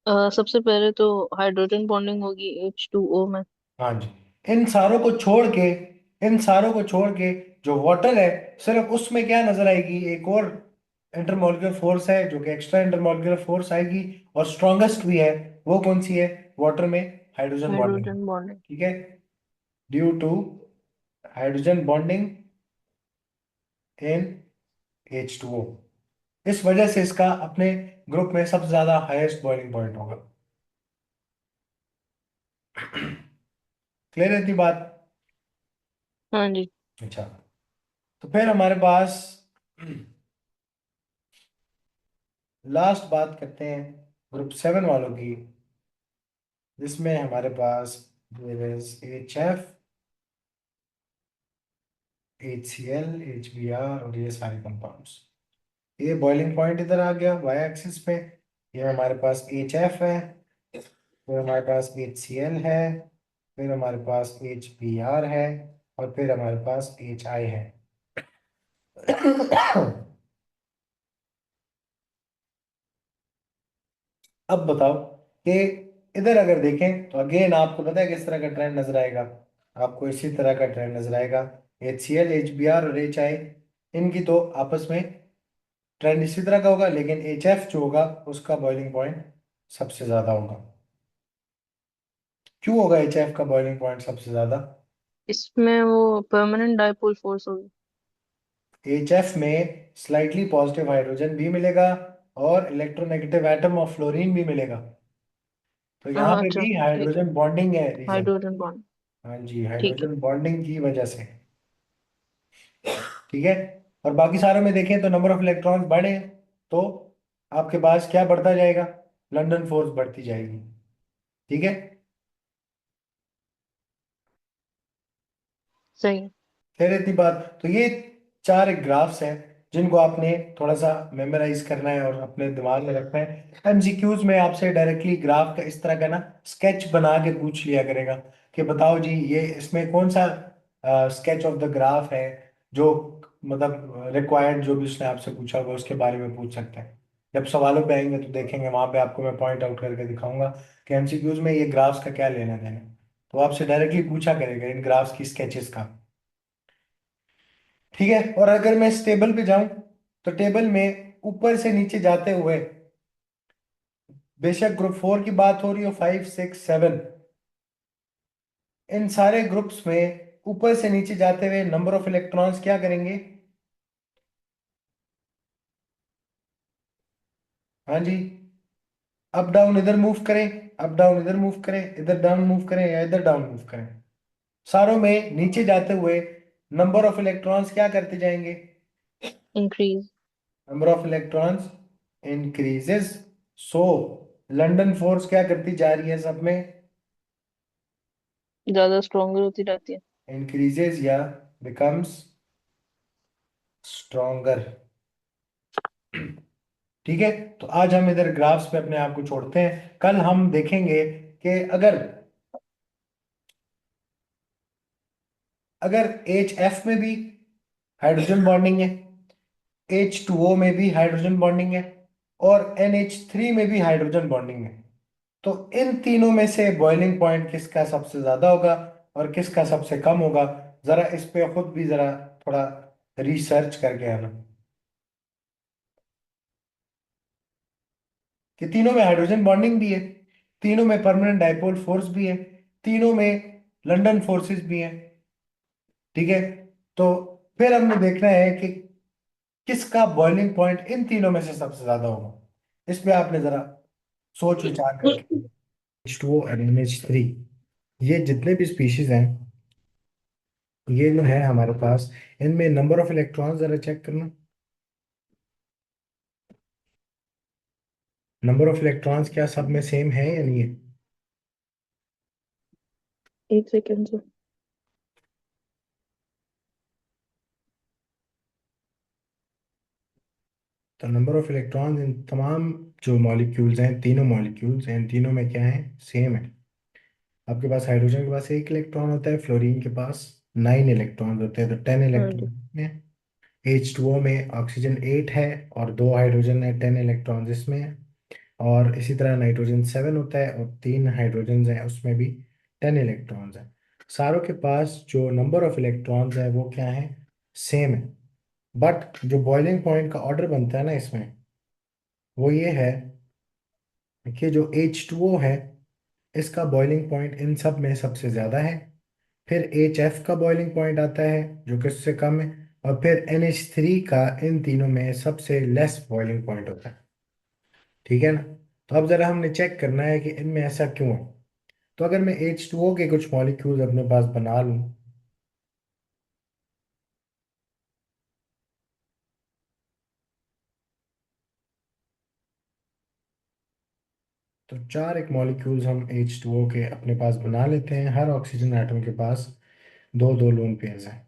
सबसे पहले तो हाइड्रोजन बॉन्डिंग होगी H2O में। हाँ जी। इन सारों को छोड़ के, इन सारों को छोड़ के जो वाटर है, सिर्फ उसमें क्या नजर आएगी, एक और इंटरमॉलिक्यूलर फोर्स है जो कि एक्स्ट्रा इंटरमॉलिक्यूलर फोर्स आएगी, और स्ट्रॉन्गेस्ट भी है। वो कौन सी है? वाटर में हाइड्रोजन बॉन्डिंग। Hydrogen bonding. ठीक है, due to hydrogen bonding in H2O, इस वजह से इसका अपने ग्रुप में सबसे ज्यादा हाईएस्ट बॉइलिंग पॉइंट होगा। क्लियर है इतनी बात? हाँ जी। अच्छा, तो फिर हमारे पास लास्ट बात करते हैं ग्रुप 7 वालों की, जिसमें हमारे पास HF, HCl, HBr और ये सारे कंपाउंड्स। ये बॉइलिंग पॉइंट इधर आ गया वाई एक्सिस पे। ये हमारे पास HF है, फिर हमारे पास HCl है, फिर हमारे पास HBr है, और फिर हमारे पास HI है। अब बताओ कि इधर अगर देखें तो अगेन आपको पता है किस तरह का ट्रेंड नजर आएगा। आपको इसी तरह का ट्रेंड नजर आएगा। HCl, HBr और HI, इनकी तो आपस में ट्रेंड इसी तरह का होगा, लेकिन HF जो होगा उसका बॉइलिंग पॉइंट सबसे ज्यादा होगा। क्यों होगा HF का बॉइलिंग पॉइंट सबसे ज्यादा? इसमें वो परमानेंट डाइपोल फोर्स होगी। HF में स्लाइटली पॉजिटिव हाइड्रोजन भी मिलेगा और इलेक्ट्रोनेगेटिव एटम ऑफ फ्लोरीन भी मिलेगा। तो यहाँ हाँ पे अच्छा भी ठीक है। हाइड्रोजन बॉन्डिंग है रीजन। Hydrogen bond. हाँ जी, ठीक है। हाइड्रोजन बॉन्डिंग की वजह से। ठीक है, और बाकी सारों में देखें तो नंबर ऑफ इलेक्ट्रॉन्स बढ़े तो आपके पास क्या बढ़ता जाएगा? लंदन फोर्स बढ़ती जाएगी। ठीक है। सही है। फिर इतनी बात, तो ये चार ग्राफ्स हैं जिनको आपने थोड़ा सा मेमोराइज करना है और अपने दिमाग में रखना है। MCQs में आपसे डायरेक्टली ग्राफ का इस तरह का ना स्केच बना के पूछ लिया करेगा कि बताओ जी ये इसमें कौन सा स्केच ऑफ द ग्राफ है जो मतलब रिक्वायर्ड, जो भी उसने आपसे पूछा होगा उसके बारे में पूछ सकते हैं। जब सवालों पे आएंगे तो देखेंगे वहां पे आपको मैं पॉइंट आउट करके दिखाऊंगा कि MCQs में ये ग्राफ्स का क्या लेना देना है। तो आपसे डायरेक्टली पूछा करेगा इन ग्राफ्स की स्केचेस का। ठीक है, और अगर मैं इस टेबल पे जाऊं तो टेबल में ऊपर से नीचे जाते हुए, बेशक ग्रुप 4 की बात हो रही हो, 5, 6, 7, इन सारे ग्रुप्स में ऊपर से नीचे जाते हुए नंबर ऑफ इलेक्ट्रॉन्स क्या करेंगे? हाँ जी, अप डाउन इधर मूव करें, अप डाउन इधर मूव करें, इधर डाउन मूव करें या इधर डाउन मूव करें, सारों में नीचे जाते हुए नंबर ऑफ इलेक्ट्रॉन्स क्या करते जाएंगे? Increase. Number of electrons increases. So London force क्या करती जा रही है सब में? ज्यादा स्ट्रोंगर होती रहती है। इंक्रीजेस या बिकम्स स्ट्रोंगर। ठीक है, तो आज हम इधर ग्राफ्स पे अपने आप को छोड़ते हैं। कल हम देखेंगे कि अगर अगर एच एफ में भी हाइड्रोजन बॉन्डिंग है, H2O में भी हाइड्रोजन बॉन्डिंग है, और NH3 में भी हाइड्रोजन बॉन्डिंग है, तो इन तीनों में से बॉइलिंग पॉइंट किसका सबसे ज्यादा होगा और किसका सबसे कम होगा? जरा इस पे खुद भी जरा थोड़ा रिसर्च करके आना कि तीनों में हाइड्रोजन बॉन्डिंग भी है, तीनों में परमानेंट डाइपोल फोर्स भी है, तीनों में लंदन फोर्सेस भी हैं। ठीक है, तो फिर हमने देखना है कि किसका बॉइलिंग पॉइंट इन तीनों में से सबसे ज्यादा होगा। इस पे आपने जरा सोच विचार करके, H2O और NH3, ये जितने भी स्पीशीज हैं, ये जो है हमारे पास, इनमें नंबर ऑफ इलेक्ट्रॉन्स जरा चेक करना। नंबर ऑफ इलेक्ट्रॉन्स क्या सब में सेम है या नहीं है? एक सेकेंड से। तो नंबर ऑफ इलेक्ट्रॉन्स इन तमाम जो मॉलिक्यूल्स हैं, तीनों मॉलिक्यूल्स हैं, इन तीनों में क्या है? सेम है। आपके पास हाइड्रोजन के पास एक इलेक्ट्रॉन होता है, फ्लोरीन के पास 9 इलेक्ट्रॉन होते हैं, तो 10 इलेक्ट्रॉन हाँ में। H2O में ऑक्सीजन 8 है और 2 हाइड्रोजन है, 10 इलेक्ट्रॉन्स इसमें है। और इसी तरह नाइट्रोजन 7 होता है और 3 हाइड्रोजन हैं, उसमें भी 10 इलेक्ट्रॉन्स हैं। सारों के पास जो नंबर ऑफ इलेक्ट्रॉन्स है वो क्या है? सेम है। बट जो बॉइलिंग पॉइंट का ऑर्डर बनता है ना इसमें, वो ये है कि जो H2O है, इसका बॉइलिंग पॉइंट इन सब में सबसे ज़्यादा है। फिर HF का बॉइलिंग पॉइंट आता है जो कि उससे कम है। और फिर NH3 का इन तीनों में सबसे लेस बॉइलिंग पॉइंट होता है। ठीक है ना? तो अब ज़रा हमने चेक करना है कि इनमें ऐसा क्यों है। तो अगर मैं H2O के कुछ मॉलिक्यूल्स अपने पास बना लूं, तो चार एक मॉलिक्यूल्स हम H2O के अपने पास बना लेते हैं। हर ऑक्सीजन एटम के पास दो दो लोन पेयर्स हैं।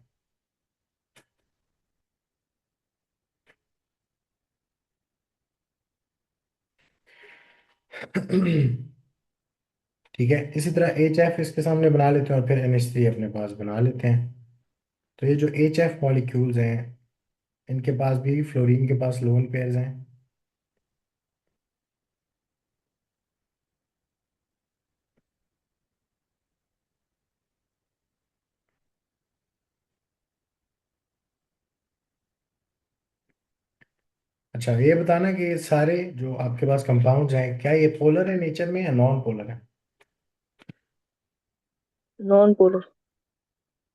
ठीक है, इसी तरह HF इसके सामने बना लेते हैं और फिर NH3 अपने पास बना लेते हैं। तो ये जो HF मॉलिक्यूल्स हैं, इनके पास भी फ्लोरीन के पास लोन पेयर्स हैं। अच्छा, ये बताना कि ये सारे जो आपके पास कंपाउंड्स हैं, क्या ये पोलर है नेचर में या नॉन पोलर है? Non polar.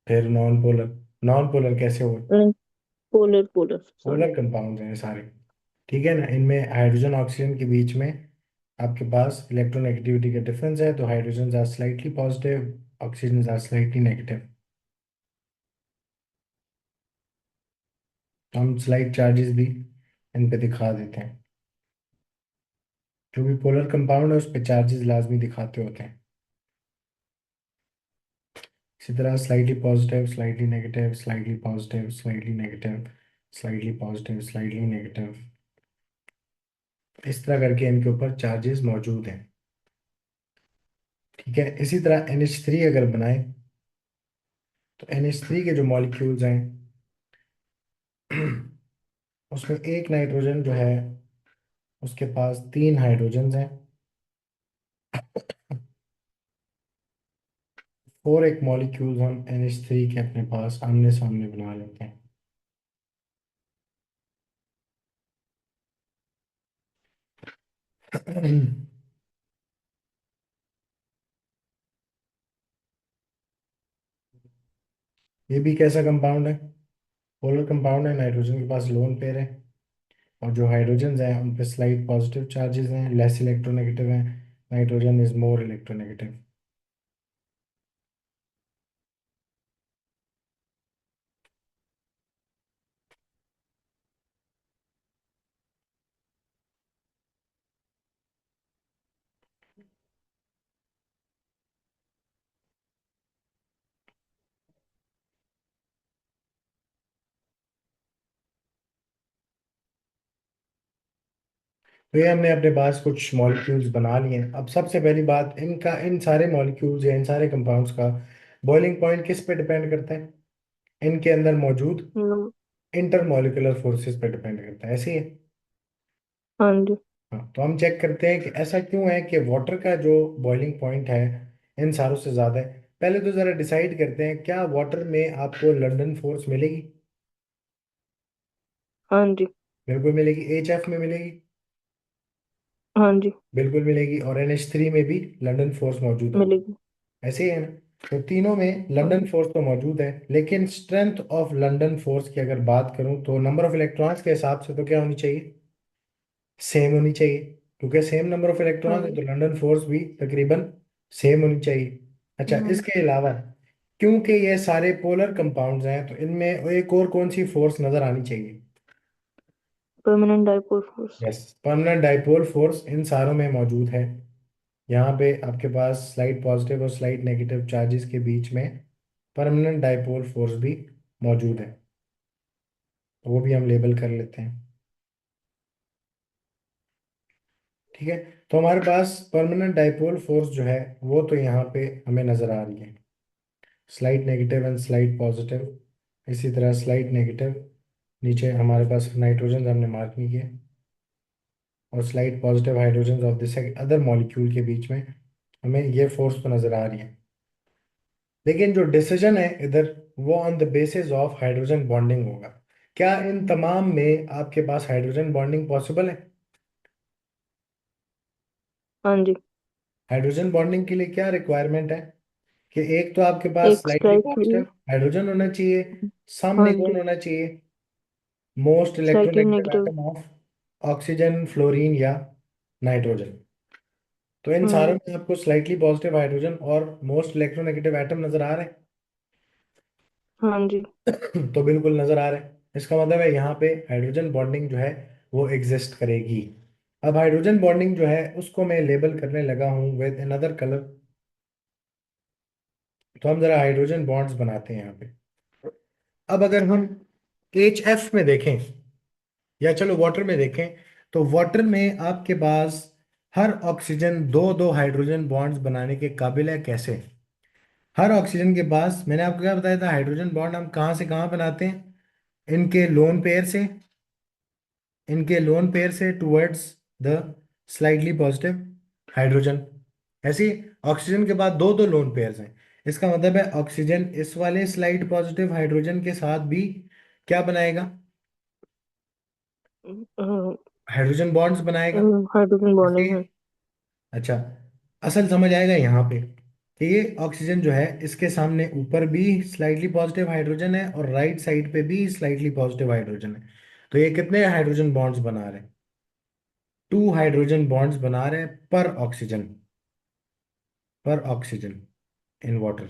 फिर नॉन पोलर, नॉन पोलर कैसे हो? नहीं, polar polar sorry. Polar compounds हैं ये सारे। ठीक है ना? इनमें हाइड्रोजन ऑक्सीजन के बीच में आपके पास इलेक्ट्रोनेगेटिविटी का डिफरेंस है, तो hydrogen are slightly positive, oxygen are slightly negative. तो हम स्लाइड चार्जेस भी इन पे दिखा देते हैं। जो भी पोलर कंपाउंड है उस पे चार्जेस लाजमी दिखाते होते हैं। इसी तरह slightly positive, slightly negative, slightly positive, slightly negative, slightly positive, slightly negative, इस तरह करके इनके ऊपर चार्जेस मौजूद हैं। ठीक है, इसी तरह NH3 अगर बनाए, तो NH3 के जो मॉलिक्यूल्स हैं उसमें एक नाइट्रोजन जो है, उसके पास 3 हाइड्रोजन हैं। और एक मॉलिक्यूल हम NH3 के अपने पास आमने सामने बना लेते हैं। ये भी कैसा कंपाउंड है? पोलर कंपाउंड है, नाइट्रोजन के पास लोन पेयर है, और जो हाइड्रोजन हैं उन पे स्लाइट पॉजिटिव चार्जेस हैं, लेस इलेक्ट्रोनेगेटिव हैं। Nitrogen is more electronegative. तो ये हमने अपने पास कुछ मॉलिक्यूल्स बना लिए हैं। अब सबसे पहली बात, इनका, इन सारे मॉलिक्यूल्स या इन सारे कंपाउंड्स का बॉइलिंग पॉइंट किस पे डिपेंड करता है? इनके अंदर मौजूद नम- इंटरमॉलिक्यूलर फोर्सेस पे डिपेंड करता है, ऐसे ही है। हाँ जी। हाँ, तो हम चेक करते हैं कि ऐसा क्यों है कि वाटर का जो बॉइलिंग पॉइंट है इन सारों से ज़्यादा है। पहले तो ज़रा डिसाइड करते हैं, क्या वाटर में आपको लंदन फोर्स मिलेगी? हाँ जी। बिल्कुल मिलेगी। एच एफ में मिलेगी? हाँ जी। बिल्कुल मिलेगी। और NH3 में भी लंदन फोर्स मौजूद होगी, मिलेगी। ऐसे ही है ना? तो तीनों में हाँ लंदन जी। फोर्स तो मौजूद है, लेकिन स्ट्रेंथ ऑफ लंदन फोर्स की अगर बात करूं तो नंबर ऑफ इलेक्ट्रॉन्स के हिसाब से तो क्या होनी चाहिए? सेम होनी चाहिए, क्योंकि सेम नंबर ऑफ हाँ इलेक्ट्रॉन्स है जी। तो लंदन फोर्स भी तकरीबन सेम होनी चाहिए। अच्छा, हाँ जी। इसके अलावा क्योंकि ये सारे पोलर कंपाउंड्स हैं तो इनमें एक और कौन सी फोर्स नजर आनी चाहिए? Permanent dipole force. Yes, permanent dipole force in सारों में मौजूद है। यहाँ पे आपके पास स्लाइड पॉजिटिव और स्लाइड नेगेटिव चार्जेस के बीच में परमानेंट डाइपोल फोर्स भी मौजूद है, तो वो भी हम लेबल कर लेते हैं। ठीक है, तो हमारे पास परमानेंट डाइपोल फोर्स जो है वो तो यहाँ पे हमें नजर आ रही है, slide negative and slide positive. इसी तरह स्लाइड नेगेटिव, नीचे हमारे पास नाइट्रोजन हमने मार्क नहीं किए, और slide positive hydrogen of this other molecule के बीच में हमें ये फोर्स तो नजर आ रही है। लेकिन जो डिसीजन है इधर, वो on the basis of hydrogen bonding होगा। क्या इन तमाम में आपके पास हाइड्रोजन बॉन्डिंग पॉसिबल है? हाँ जी। हाइड्रोजन बॉन्डिंग के लिए क्या रिक्वायरमेंट है? कि एक तो आपके पास एक स्लाइटली स्लाइटली। पॉजिटिव हाइड्रोजन होना चाहिए, हाँ सामने कौन जी। होना चाहिए? Most slightly electronegative negative. Atom of oxygen, fluorine या नाइट्रोजन। तो इन हाँ सारों जी। में आपको स्लाइटली पॉजिटिव हाइड्रोजन और मोस्ट इलेक्ट्रोनेगेटिव एटम नजर आ रहे हाँ जी। हैं? तो बिल्कुल नजर आ रहे हैं। इसका मतलब है यहाँ पे हाइड्रोजन बॉन्डिंग जो है वो एग्जिस्ट करेगी। अब हाइड्रोजन बॉन्डिंग जो है उसको मैं लेबल करने लगा हूँ विद अनदर कलर। तो हम जरा हाइड्रोजन बॉन्ड्स बनाते हैं यहाँ पे। अब अगर हम HF में देखें, या चलो वाटर में देखें, तो वाटर में आपके पास हर ऑक्सीजन दो दो हाइड्रोजन बॉन्ड्स बनाने के काबिल है। कैसे? हर ऑक्सीजन के पास, मैंने आपको क्या बताया था, हाइड्रोजन बॉन्ड हम कहाँ से कहाँ बनाते हैं? इनके लोन पेयर से, इनके लोन पेयर से towards the slightly positive hydrogen. ऐसे ही ऑक्सीजन के बाद दो दो लोन पेयर्स हैं। इसका मतलब है ऑक्सीजन इस वाले स्लाइड पॉजिटिव हाइड्रोजन के साथ भी क्या बनाएगा? हाइड्रोजन बॉन्ड्स बनाएगा। हाइड्रोजन ऐसे बॉन्डिंग ही। है। अच्छा, असल समझ आएगा यहाँ पे कि ये ऑक्सीजन जो है इसके सामने ऊपर भी स्लाइटली पॉजिटिव हाइड्रोजन है और राइट साइड पे भी स्लाइटली पॉजिटिव हाइड्रोजन है। तो ये कितने हाइड्रोजन बॉन्ड्स बना रहे हैं? 2 हाइड्रोजन बॉन्ड्स बना रहे हैं पर ऑक्सीजन, पर ऑक्सीजन इन वाटर।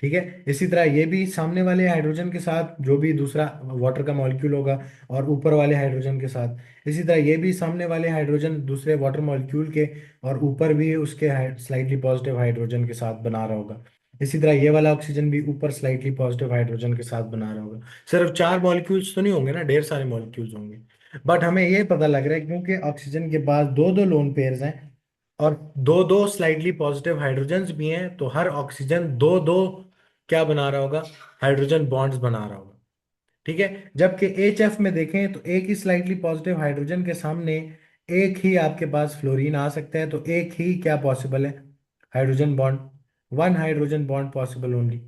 ठीक है, इसी तरह ये भी सामने वाले हाइड्रोजन के साथ जो भी दूसरा वाटर का मॉलिक्यूल होगा, और ऊपर वाले हाइड्रोजन के साथ इसी तरह ये भी सामने वाले हाइड्रोजन दूसरे वाटर मॉलिक्यूल के, और ऊपर भी उसके स्लाइटली पॉजिटिव हाइड्रोजन के साथ बना रहा होगा। इसी तरह ये वाला ऑक्सीजन भी ऊपर स्लाइटली पॉजिटिव हाइड्रोजन के साथ बना रहा होगा। सिर्फ 4 मॉलिक्यूल्स तो नहीं होंगे ना, ढेर सारे मॉलिक्यूल्स होंगे। बट हमें ये पता लग रहा है क्योंकि ऑक्सीजन के पास दो दो लोन पेयर्स हैं और दो दो स्लाइटली पॉजिटिव हाइड्रोजन्स भी हैं, तो हर ऑक्सीजन दो दो क्या बना रहा होगा? हाइड्रोजन बॉन्ड्स बना रहा होगा। ठीक है, जबकि HF में देखें तो एक ही स्लाइटली पॉजिटिव हाइड्रोजन के सामने एक ही आपके पास फ्लोरीन आ सकता है, तो एक ही क्या पॉसिबल है? Hydrogen bond. One hydrogen bond possible only.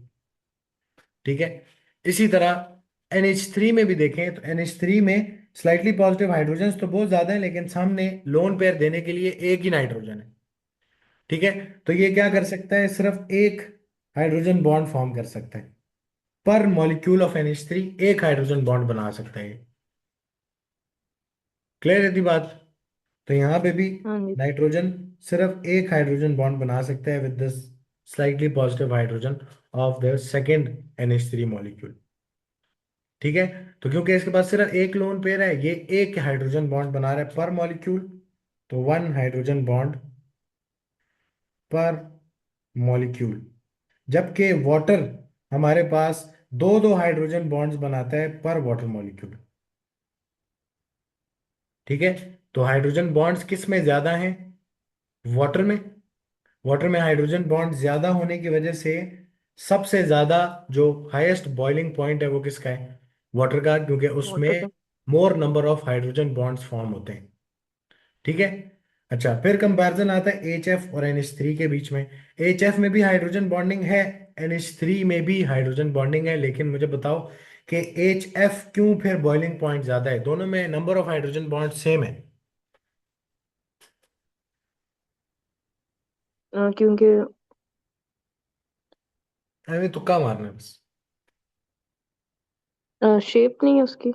ठीक है, इसी तरह NH3 में भी देखें तो NH3 में स्लाइटली पॉजिटिव हाइड्रोजन तो बहुत ज्यादा है, लेकिन सामने लोन पेयर देने के लिए एक ही नाइट्रोजन है। ठीक है, तो ये क्या कर सकता है? सिर्फ एक हाइड्रोजन बॉन्ड फॉर्म कर सकता है। पर मॉलिक्यूल ऑफ NH3 एक हाइड्रोजन बॉन्ड बना सकता है। क्लियर है दी बात? तो यहाँ पे भी हाँ जी। नाइट्रोजन सिर्फ एक हाइड्रोजन बॉन्ड बना सकता है with the slightly positive hydrogen of the second NH3 molecule. ठीक है, तो क्योंकि इसके पास सिर्फ एक लोन पेयर है, ये एक हाइड्रोजन बॉन्ड बना रहा है पर मॉलिक्यूल, तो वन हाइड्रोजन बॉन्ड पर मॉलिक्यूल। जबकि वाटर हमारे पास दो दो हाइड्रोजन बॉन्ड्स बनाता है पर वाटर मॉलिक्यूल। ठीक है। तो हाइड्रोजन बॉन्ड्स किस में ज्यादा हैं? वाटर में। वाटर में हाइड्रोजन बॉन्ड ज्यादा होने की वजह से सबसे ज्यादा जो हाईएस्ट बॉइलिंग पॉइंट है वो किसका है? वाटर का, क्योंकि उसमें वाटर का। मोर number of hydrogen bonds form होते हैं। ठीक है। अच्छा, फिर कंपैरिजन आता है एच एफ और NH3 के बीच में। एच एफ में भी हाइड्रोजन बॉन्डिंग है, NH3 में भी हाइड्रोजन बॉन्डिंग है, लेकिन मुझे बताओ कि एच एफ क्यों फिर बॉइलिंग पॉइंट ज्यादा है? दोनों में number of hydrogen bond same है। क्योंकि हमें तुक्का मारना है बस। शेप नहीं है उसकी।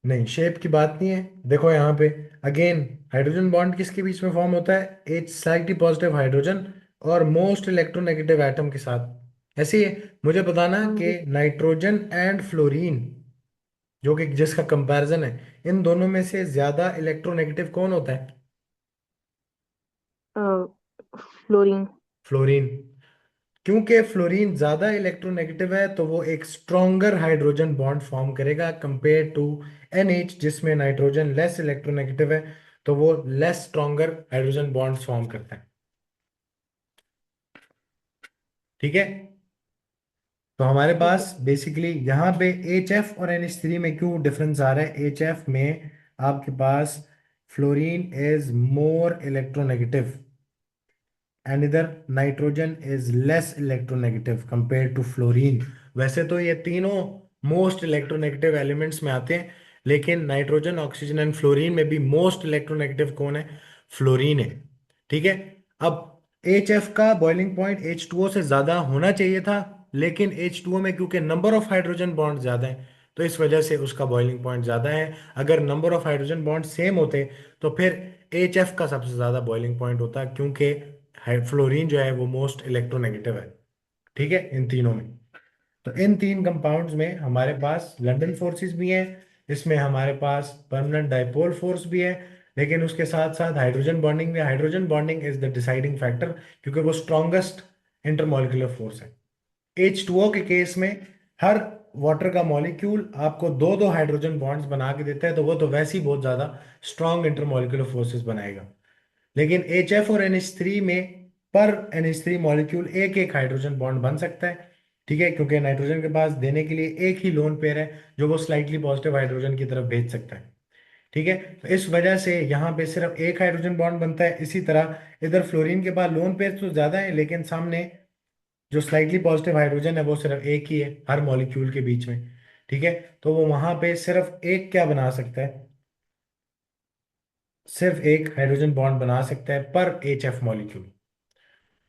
नहीं, शेप की बात नहीं है। देखो यहाँ पे अगेन, हाइड्रोजन बॉन्ड किसके बीच में फॉर्म होता है? एच स्लाइटली पॉजिटिव हाइड्रोजन और मोस्ट इलेक्ट्रोनेगेटिव एटम के साथ। ऐसे ही है। मुझे बताना हाँ कि जी। नाइट्रोजन एंड फ्लोरीन, जो कि जिसका कंपैरिजन है, इन दोनों में से ज्यादा इलेक्ट्रोनेगेटिव कौन होता है? फ्लोरीन। फ्लोरीन। क्योंकि फ्लोरीन ज्यादा इलेक्ट्रोनेगेटिव है तो वो एक स्ट्रॉन्गर हाइड्रोजन बॉन्ड फॉर्म करेगा कंपेयर टू NH, जिसमें नाइट्रोजन लेस इलेक्ट्रोनेगेटिव है, तो वो less stronger hydrogen bond form करता है। ठीक है। तो हमारे ठीक है। पास बेसिकली यहाँ पे HF और NH3 में क्यों डिफरेंस आ रहा है? HF में आपके पास fluorine is more electronegative and इधर nitrogen is less electronegative compare to fluorine. वैसे तो ये तीनों मोस्ट इलेक्ट्रोनेगेटिव एलिमेंट्स में आते हैं, लेकिन नाइट्रोजन, ऑक्सीजन एंड फ्लोरीन में भी मोस्ट इलेक्ट्रोनेगेटिव कौन है? फ्लोरीन है। ठीक है। अब HF का बॉइलिंग पॉइंट H2O से ज़्यादा होना चाहिए था, लेकिन H2O में क्योंकि नंबर ऑफ हाइड्रोजन बॉन्ड ज़्यादा है तो इस वजह से उसका बॉइलिंग पॉइंट ज़्यादा है। अगर number of hydrogen bond same होते तो फिर HF का सबसे ज़्यादा बॉइलिंग पॉइंट होता, क्योंकि फ्लोरीन जो है वो मोस्ट इलेक्ट्रोनेगेटिव है। ठीक है, इन तीनों में। तो इन तीन कंपाउंड्स में हमारे पास लंदन फोर्सेस भी हैं, इसमें हमारे पास परमानेंट डाइपोल फोर्स भी है, लेकिन उसके साथ साथ हाइड्रोजन बॉन्डिंग भी। Hydrogen bonding is the deciding factor, क्योंकि वो स्ट्रॉन्गेस्ट इंटरमॉलिक्यूलर फोर्स है। H2O के केस में हर वाटर का मॉलिक्यूल आपको दो दो हाइड्रोजन बॉन्ड्स बना के देता है, तो वो तो वैसे ही बहुत ज्यादा स्ट्रॉन्ग इंटरमॉलिक्यूलर फोर्सेस बनाएगा। लेकिन HF और NH3 में पर NH3 मॉलिक्यूल एक एक हाइड्रोजन बॉन्ड बन सकता है। ठीक है, क्योंकि नाइट्रोजन के पास देने के लिए एक ही लोन पेयर है जो वो स्लाइटली पॉजिटिव हाइड्रोजन की तरफ भेज सकता है। ठीक है। तो इस वजह से यहाँ पे सिर्फ एक हाइड्रोजन बॉन्ड बनता है। इसी तरह इधर फ्लोरीन के पास लोन पेयर तो ज्यादा है, लेकिन सामने जो स्लाइटली पॉजिटिव हाइड्रोजन है वो सिर्फ एक ही है हर मॉलिक्यूल के बीच में। ठीक है। तो वो वहां पे सिर्फ एक क्या बना सकता है? सिर्फ एक हाइड्रोजन बॉन्ड बना सकता है पर HF मॉलिक्यूल।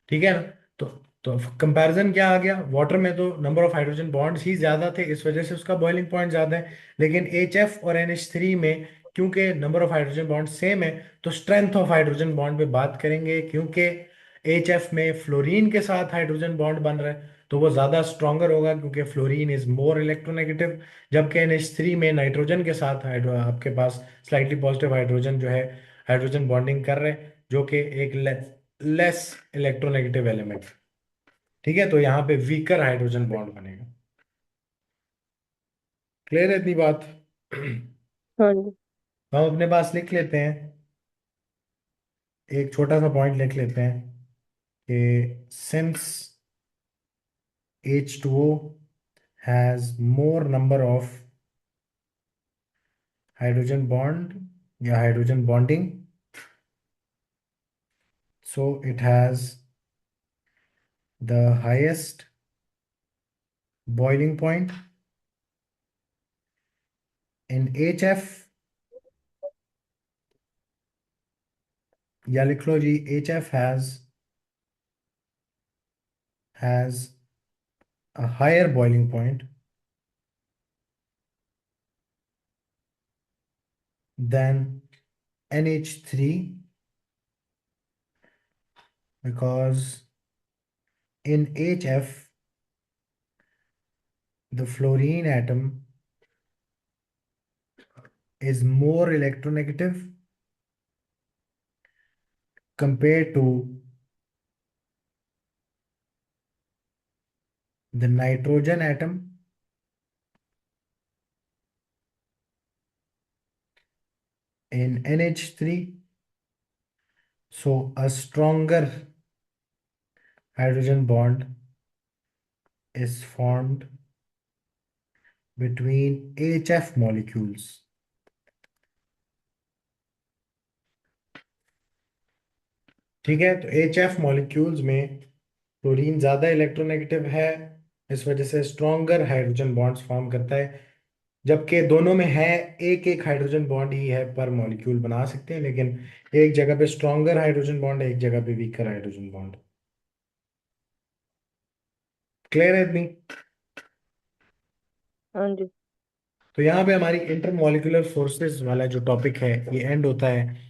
ठीक है ना? तो तो कंपैरिजन क्या आ गया? वाटर में तो नंबर ऑफ हाइड्रोजन बॉन्ड्स ही ज्यादा थे, इस वजह से उसका बॉइलिंग पॉइंट ज्यादा है। लेकिन HF और NH3 में क्योंकि number of hydrogen bond same है, तो स्ट्रेंथ ऑफ हाइड्रोजन बॉन्ड पे बात करेंगे, क्योंकि HF में फ्लोरीन के साथ हाइड्रोजन बॉन्ड बन रहा है तो वो ज्यादा स्ट्रॉन्गर होगा, क्योंकि फ्लोरीन इज मोर इलेक्ट्रोनेगेटिव। जबकि NH3 में नाइट्रोजन के साथ आपके पास स्लाइटली पॉजिटिव हाइड्रोजन जो है हाइड्रोजन बॉन्डिंग कर रहे हैं, जो कि एक लेस इलेक्ट्रोनेगेटिव एलिमेंट। ठीक है। तो यहाँ पे वीकर हाइड्रोजन बॉन्ड बनेगा। क्लियर है इतनी बात? हाँ जी। हम अपने पास लिख लेते हैं, एक छोटा सा पॉइंट लिख लेते हैं कि since H2O has more number of hydrogen bond या hydrogen bonding, so it has the highest boiling point in HF, या लिख लो जी, HF has a higher boiling point than NH3, because in HF the fluorine atom is more electronegative compared to the nitrogen atom, in NH3. So a stronger hydrogen bond is formed between HF molecules. ठीक है, तो HF molecules में chlorine ज्यादा electronegative है, इस वजह से stronger hydrogen bonds form करता है। जबकि दोनों में है, एक एक हाइड्रोजन बॉन्ड ही है पर मॉलिक्यूल बना सकते हैं, लेकिन एक जगह पे स्ट्रॉन्गर हाइड्रोजन बॉन्ड है, एक जगह पे वीकर हाइड्रोजन बॉन्ड। क्लियर है इतनी? हाँ जी। तो यहाँ पे हमारी इंटरमॉलिक्यूलर फोर्सेस वाला जो टॉपिक है ये एंड होता है।